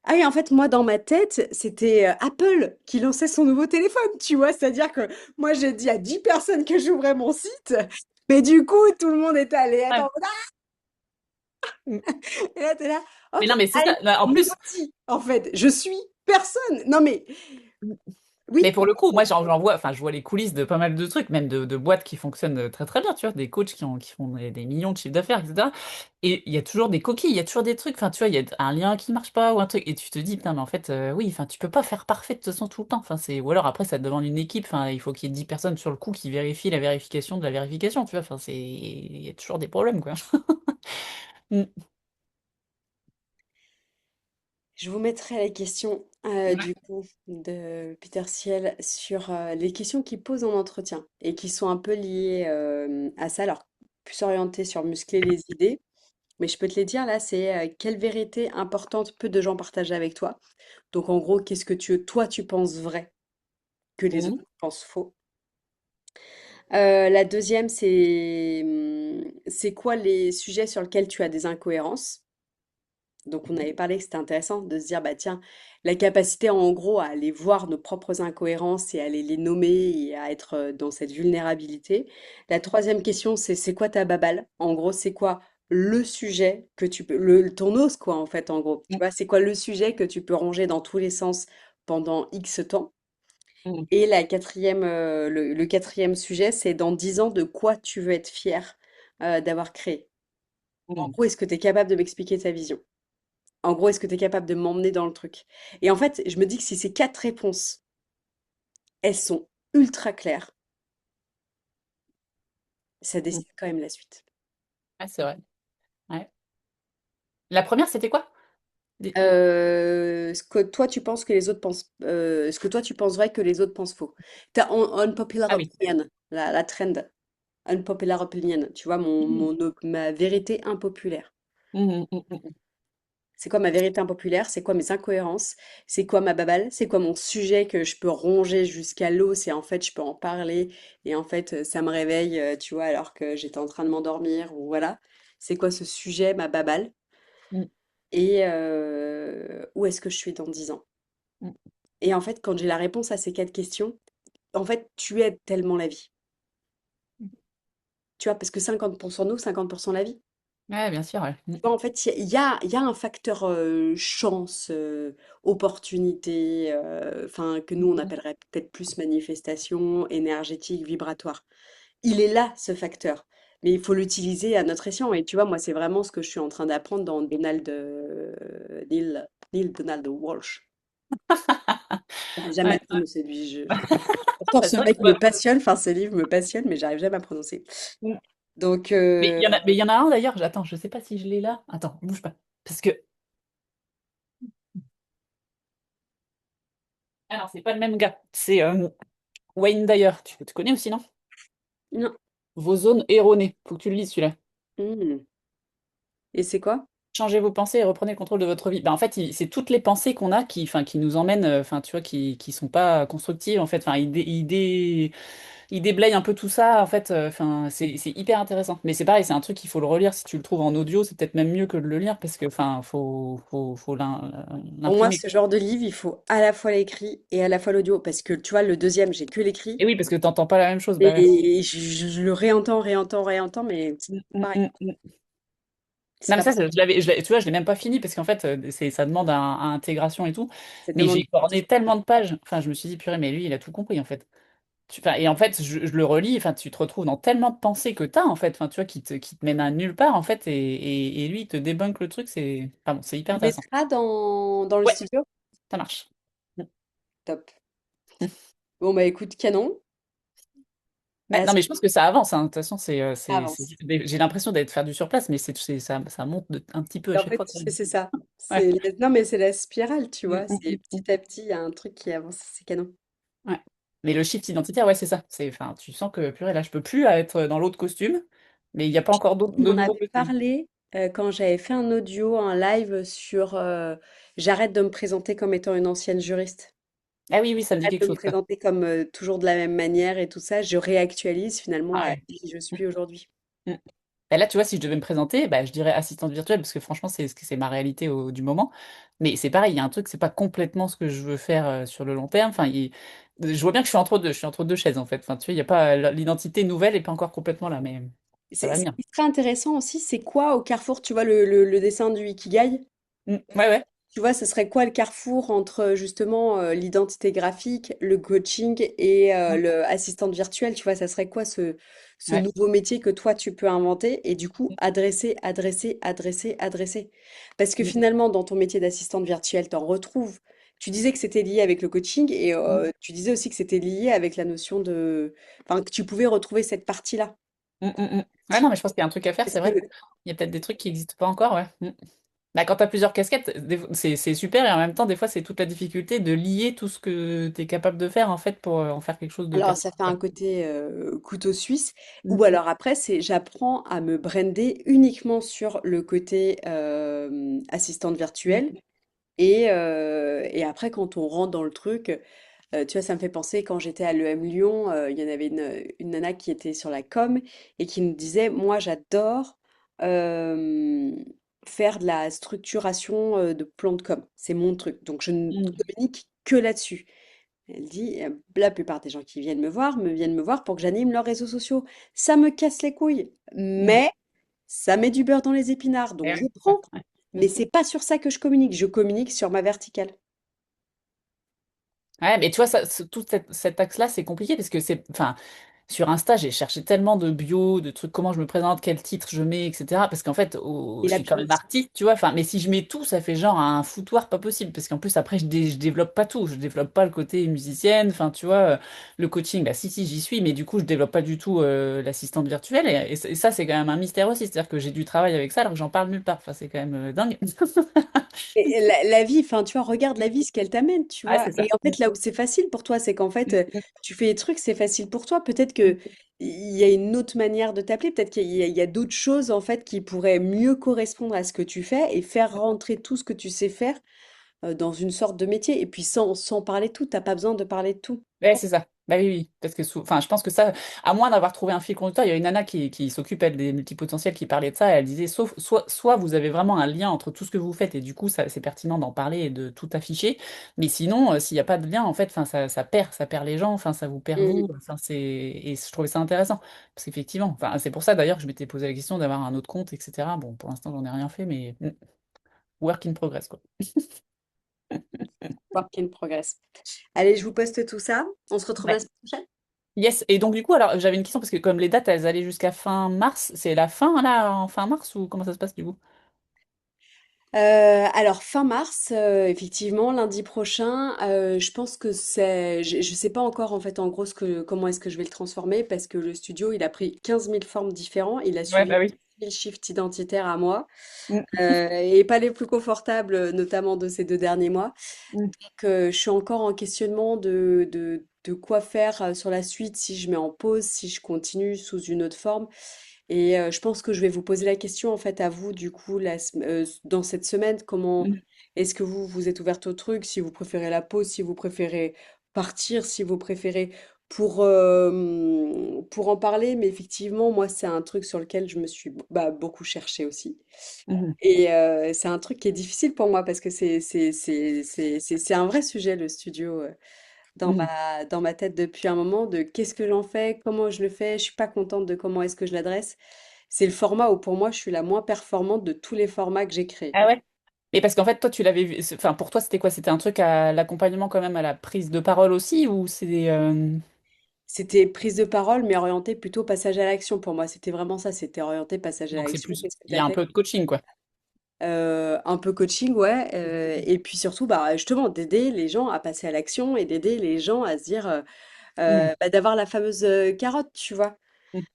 ah oui, en fait, moi, dans ma tête, c'était Apple qui lançait son nouveau téléphone, tu vois. C'est-à-dire que moi, j'ai dit à 10 personnes que j'ouvrais mon site, mais du coup, tout le monde était allé être en Ouais. mode, ah! Mm. Et là, t'es là, Mais ok, non, mais c'est allez, ça. Là, en plus, nobody, en fait, je suis personne. Non mais, mais oui, pour le coup, moi, j'en vois, enfin, je vois les coulisses de pas mal de trucs, même de boîtes qui fonctionnent très très bien, tu vois, des coachs qui font des millions de chiffres d'affaires, etc. Et il y a toujours des coquilles, il y a toujours des trucs, enfin, tu vois, il y a un lien qui marche pas ou un truc, et tu te dis, putain, mais en fait, oui, enfin, tu peux pas faire parfait de toute façon tout le temps. Enfin, ou alors après, ça te demande une équipe, enfin, il faut qu'il y ait 10 personnes sur le coup qui vérifient la vérification de la vérification, tu vois, enfin, il y a toujours des problèmes, quoi. Mm. je vous mettrai les questions Ouais. du coup de Peter Thiel sur les questions qu'il pose en entretien et qui sont un peu liées à ça, alors plus orientées sur muscler les idées. Mais je peux te les dire là, c'est quelle vérité importante peu de gens partagent avec toi. Donc en gros, qu'est-ce que toi tu penses vrai que les Mhm. autres pensent faux. La deuxième, c'est quoi les sujets sur lesquels tu as des incohérences. Donc on avait parlé que c'était intéressant de se dire, bah tiens, la capacité en gros à aller voir nos propres incohérences et à les nommer et à être dans cette vulnérabilité. La troisième question, c'est quoi ta babale? En gros, c'est quoi le sujet que tu peux, ton os quoi en fait en gros. Tu vois, c'est quoi le sujet que tu peux ranger dans tous les sens pendant X temps? Mhm. Et le quatrième sujet, c'est dans 10 ans, de quoi tu veux être fier d'avoir créé. En Mhm. gros, est-ce que tu es capable de m'expliquer ta vision? En gros, est-ce que tu es capable de m'emmener dans le truc? Et en fait, je me dis que si ces quatre réponses, elles sont ultra claires, ça Mhm. décide quand même la suite. Ouais, c'est vrai. Ouais. La première, c'était quoi? Des- Ce que toi tu penses que les autres pensent, ce que toi tu penses vrai que les autres pensent faux. T'as unpopular Ah oui. opinion, la trend, unpopular opinion, tu vois, Mhm. ma vérité impopulaire. Mhm. Mhm. C'est quoi ma vérité impopulaire? C'est quoi mes incohérences? C'est quoi ma babale? C'est quoi mon sujet que je peux ronger jusqu'à l'os et en fait je peux en parler et en fait ça me réveille, tu vois, alors que j'étais en train de m'endormir ou voilà. C'est quoi ce sujet, ma babale? Mhm. Et où est-ce que je suis dans 10 ans? Mhm. Et en fait, quand j'ai la réponse à ces quatre questions, en fait, tu aides tellement la vie. Tu vois, parce que 50% nous, 50% la vie. Ouais, bien sûr, ouais. Tu vois, en fait, il y a un facteur chance, opportunité, enfin, que nous, on Mhm. appellerait peut-être plus manifestation énergétique, vibratoire. Il est là, ce facteur. Mais il faut l'utiliser à notre escient. Et tu vois, moi, c'est vraiment ce que je suis en train d'apprendre dans Neil Donald Walsh. J'arrive jamais Ouais, à ouais. prononcer lui. Pourtant, Bah, ce c'est vrai mec que me passionne, enfin, ce livre me passionne, mais j'arrive jamais à prononcer. Mm. Donc, Mais il y en a un d'ailleurs. Attends, je sais pas si je l'ai là. Attends, bouge pas. Parce que ah non, c'est pas le même gars. C'est Wayne Dyer. Tu connais aussi, non? non. Vos zones erronées. Faut que tu le lises celui-là. Hmm. Et c'est quoi? Changez vos pensées et reprenez le contrôle de votre vie. Bah, en fait, c'est toutes les pensées qu'on a enfin, qui nous emmènent, enfin, tu vois, qui sont pas constructives. En fait, enfin, il déblaye un peu tout ça. En fait, enfin, c'est hyper intéressant. Mais c'est pareil, c'est un truc qu'il faut le relire. Si tu le trouves en audio, c'est peut-être même mieux que de le lire parce que, enfin, faut Pour moi, l'imprimer. ce genre de livre, il faut à la fois l'écrit et à la fois l'audio. Parce que tu vois, le deuxième, j'ai que l'écrit. Et oui, parce que t'entends pas la même chose. Bah ouais. Et je le réentends, mais c'est Mm, pas mm, pareil. mm, mm. C'est Non, mais pas ça, pareil. tu vois, je l'ai même pas fini parce qu'en fait, ça demande à intégration et tout. Ça Mais demande. j'ai corné tellement de pages. Enfin, je me suis dit, purée, mais lui, il a tout compris en fait. Enfin, et en fait, je le relis, enfin, tu te retrouves dans tellement de pensées que t'as en fait, enfin, tu vois, qui te mènent à nulle part en fait, et lui, il te débunk le truc, pardon, c'est hyper Tu intéressant. mettras dans le Ouais, studio? ça marche. Top. Bon, bah écoute, canon. Ouais, Bah, non, ça mais je pense que ça avance, hein. De toute façon, avance. j'ai l'impression d'être faire du surplace, mais ça monte un petit peu à En chaque fait, fois quand même. c'est ça. Ouais. Non, mais c'est la spirale, tu Mm, vois. mm, C'est mm, petit à petit, il y a un truc qui avance. C'est canon. ouais. Mais le shift identitaire, ouais, c'est ça. Enfin, tu sens que, purée, là, je peux plus être dans l'autre costume, mais il n'y a pas encore Tu de m'en nouveaux avais costumes. parlé quand j'avais fait un audio, un live sur j'arrête de me présenter comme étant une ancienne juriste. Ah oui, oui, ça me dit J'arrête quelque de me chose, ça. présenter comme toujours de la même manière et tout ça. Je réactualise finalement Ah à ouais. qui je suis aujourd'hui. Mm. Bah là, tu vois, si je devais me présenter, bah, je dirais assistante virtuelle, parce que franchement, c'est ma réalité du moment. Mais c'est pareil, il y a un truc, c'est pas complètement ce que je veux faire sur le long terme. Enfin, je vois bien que je suis entre deux chaises, en fait. Enfin, tu vois, il y a pas, l'identité nouvelle est pas encore complètement là, mais. ça va Ce venir. qui serait intéressant aussi, c'est quoi au carrefour, tu vois, le dessin du Ikigai? Ouais, ouais. Tu vois, ce serait quoi le carrefour entre justement l'identité graphique, le coaching et le assistante virtuelle? Tu vois, ça serait quoi ce Ouais. nouveau métier que toi tu peux inventer et du coup adresser, adresser, adresser, adresser? Parce que finalement, dans ton métier d'assistante virtuelle, t'en retrouves. Tu disais que c'était lié avec le coaching et tu disais aussi que c'était lié avec la notion de, enfin, que tu pouvais retrouver cette partie-là. Ouais, non, mais je pense qu'il y a un truc à faire, Est-ce c'est vrai. que Il y a peut-être des trucs qui n'existent pas encore, ouais. Bah, quand tu as plusieurs casquettes, c'est super et en même temps, des fois, c'est toute la difficulté de lier tout ce que tu es capable de faire en fait pour en faire quelque chose de Alors, ça pertinent, fait un quoi. côté couteau suisse, Mm. ou alors après, c'est j'apprends à me brander uniquement sur le côté assistante virtuelle. Et après, quand on rentre dans le truc, tu vois, ça me fait penser quand j'étais à l'EM Lyon, il y en avait une nana qui était sur la com et qui me disait, moi, j'adore euh, faire de la structuration de plans de com. C'est mon truc. Donc, je ne Mm. communique que là-dessus. Elle dit, la plupart des gens qui viennent me voir pour que j'anime leurs réseaux sociaux. Ça me casse les couilles, Mm. mais ça met du beurre dans les épinards, Et donc je ouais, c'est ça. prends. Ouais. Mais c'est pas sur ça que je communique sur ma verticale. Ouais, mais tu vois, ça, tout cet axe-là, c'est compliqué parce que c'est, enfin, sur Insta, j'ai cherché tellement de bio, de trucs, comment je me présente, quel titre je mets, etc. Parce qu'en fait, Et je la suis quand pub même aussi. artiste, tu vois. Enfin, mais si je mets tout, ça fait genre un foutoir pas possible. Parce qu'en plus, après, je développe pas tout. Je développe pas le côté musicienne. Enfin, tu vois, le coaching, bah si, j'y suis, mais du coup, je développe pas du tout l'assistante virtuelle. Et ça, c'est quand même un mystère aussi. C'est-à-dire que j'ai du travail avec ça alors que j'en parle nulle part. Enfin, c'est quand même dingue. Et la vie, enfin, tu vois, regarde la vie, ce qu'elle t'amène, tu Ouais, vois. c'est Et ça. en fait, là où c'est facile pour toi, c'est qu'en fait, tu fais des trucs, c'est facile pour toi. Peut-être Mm. que il y a une autre manière de t'appeler, peut-être il y a d'autres choses, en fait, qui pourraient mieux correspondre à ce que tu fais et faire rentrer tout ce que tu sais faire dans une sorte de métier. Et puis sans parler de tout, t'as pas besoin de parler de tout. Ouais, c'est ça. Bah oui, oui. Parce que, enfin, je pense que ça, à moins d'avoir trouvé un fil conducteur, il y a une nana qui s'occupe, elle, des multipotentiels qui parlait de ça, et elle disait, soit vous avez vraiment un lien entre tout ce que vous faites, et du coup, ça, c'est pertinent d'en parler et de tout afficher, mais sinon, s'il n'y a pas de lien, en fait, enfin, ça perd les gens, enfin, ça vous perd vous, Mm. enfin, et je trouvais ça intéressant. Parce qu'effectivement, enfin, c'est pour ça d'ailleurs que je m'étais posé la question d'avoir un autre compte, etc. Bon, pour l'instant, j'en ai rien fait, mais work in progress, quoi. Work in progress. Allez, je vous poste tout ça. On se retrouve la Ouais. semaine prochaine. Yes, et donc du coup, alors j'avais une question parce que comme les dates elles allaient jusqu'à fin mars, c'est la fin là, en fin mars ou comment ça se passe du coup? Alors fin mars, effectivement, lundi prochain, je pense que je sais pas encore en fait en gros comment est-ce que je vais le transformer parce que le studio il a pris 15 000 formes différentes, il a Ouais, suivi bah oui. 1000 shifts identitaires à moi Mm, et pas les plus confortables, notamment de ces 2 derniers mois. mm, Donc je suis encore en questionnement de quoi faire sur la suite, si je mets en pause, si je continue sous une autre forme. Et je pense que je vais vous poser la question en fait à vous du coup dans cette semaine, comment mm, est-ce que vous êtes ouverte au truc, si vous préférez la pause, si vous préférez partir, si vous préférez pour en parler, mais effectivement moi c'est un truc sur lequel je me suis beaucoup cherchée aussi. mhm. Et c'est un truc qui est difficile pour moi parce que c'est un vrai sujet le studio Mhm. dans ma tête depuis un moment de qu'est-ce que j'en fais, comment je le fais, je suis pas contente de comment est-ce que je l'adresse. C'est le format où pour moi je suis la moins performante de tous les formats que j'ai créés. Ah ouais? Et parce qu'en fait, toi, tu l'avais vu, enfin pour toi, c'était quoi? C'était un truc à l'accompagnement quand même à la prise de parole aussi ou c'est C'était prise de parole, mais orienté plutôt passage à l'action pour moi. C'était vraiment ça, c'était orienté passage à donc c'est l'action. plus Qu'est-ce que il tu y as a un fait? peu de coaching quoi. Un peu coaching, ouais. Et puis surtout, justement, d'aider les gens à passer à l'action et d'aider les gens à se dire, Mhm. d'avoir la fameuse carotte, tu vois. Mhm.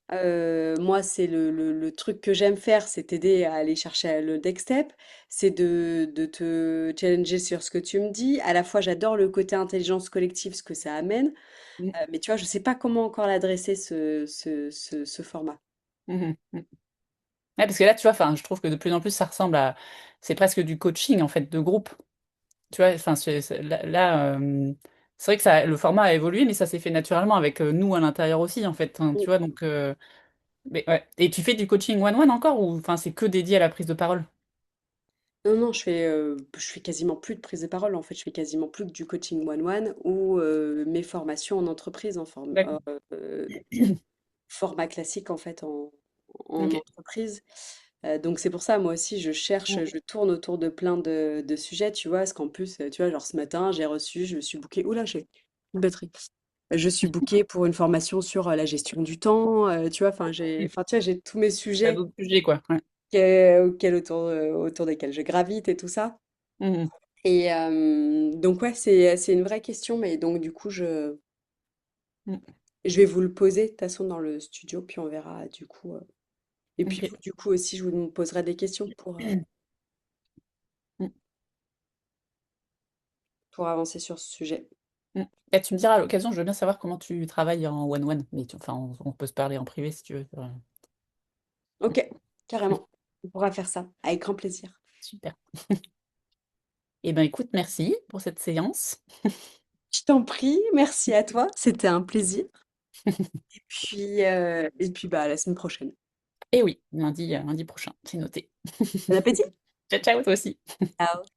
Moi, c'est le truc que j'aime faire, c'est t'aider à aller chercher le next step, c'est de te challenger sur ce que tu me dis. À la fois, j'adore le côté intelligence collective, ce que ça amène, mais tu vois, je sais pas comment encore l'adresser, ce format. Mhm. Mhm. Ouais, parce que là, tu vois, enfin, je trouve que de plus en plus, ça ressemble à, c'est presque du coaching en fait de groupe. Tu vois, enfin, c'est vrai que ça, le format a évolué, mais ça s'est fait naturellement avec nous à l'intérieur aussi, en fait, hein, tu vois, donc, mais, ouais. Et tu fais du coaching one-one encore ou enfin, c'est que dédié à la prise de parole? Non, non, je fais quasiment plus de prise de parole, en fait, je fais quasiment plus que du coaching one-one ou mes formations en entreprise en D'accord. format classique, en fait, en Ok. entreprise. Donc c'est pour ça, moi aussi, Mm. je tourne autour de plein de sujets, tu vois, parce qu'en plus, tu vois, genre ce matin, je me suis bookée, oula, j'ai une batterie. Je suis bookée pour une formation sur la gestion du temps, tu vois, Mm. enfin, tu vois, j'ai tous mes T'as sujets d'autres sujets, quoi. Ouais. autour desquels je gravite et tout ça. Mhm. Et donc, ouais, c'est une vraie question, mais donc, du coup, Mm. je vais vous le poser, de toute façon, dans le studio, puis on verra, du coup. Et puis, Ok. vous, du coup, aussi, je vous poserai des questions Mm. pour avancer sur ce sujet. Mm. Et tu me diras à l'occasion, je veux bien savoir comment tu travailles en one-one, mais enfin, on peut se parler en privé si tu veux. Ok, carrément. On pourra faire ça, avec grand plaisir. Super. Eh ben écoute, merci pour cette séance. Je t'en prie, merci à toi, c'était un plaisir. Et puis bah, à la semaine prochaine. Et oui, lundi prochain, c'est noté. Bon appétit! Ciao, ciao, toi aussi. Ciao.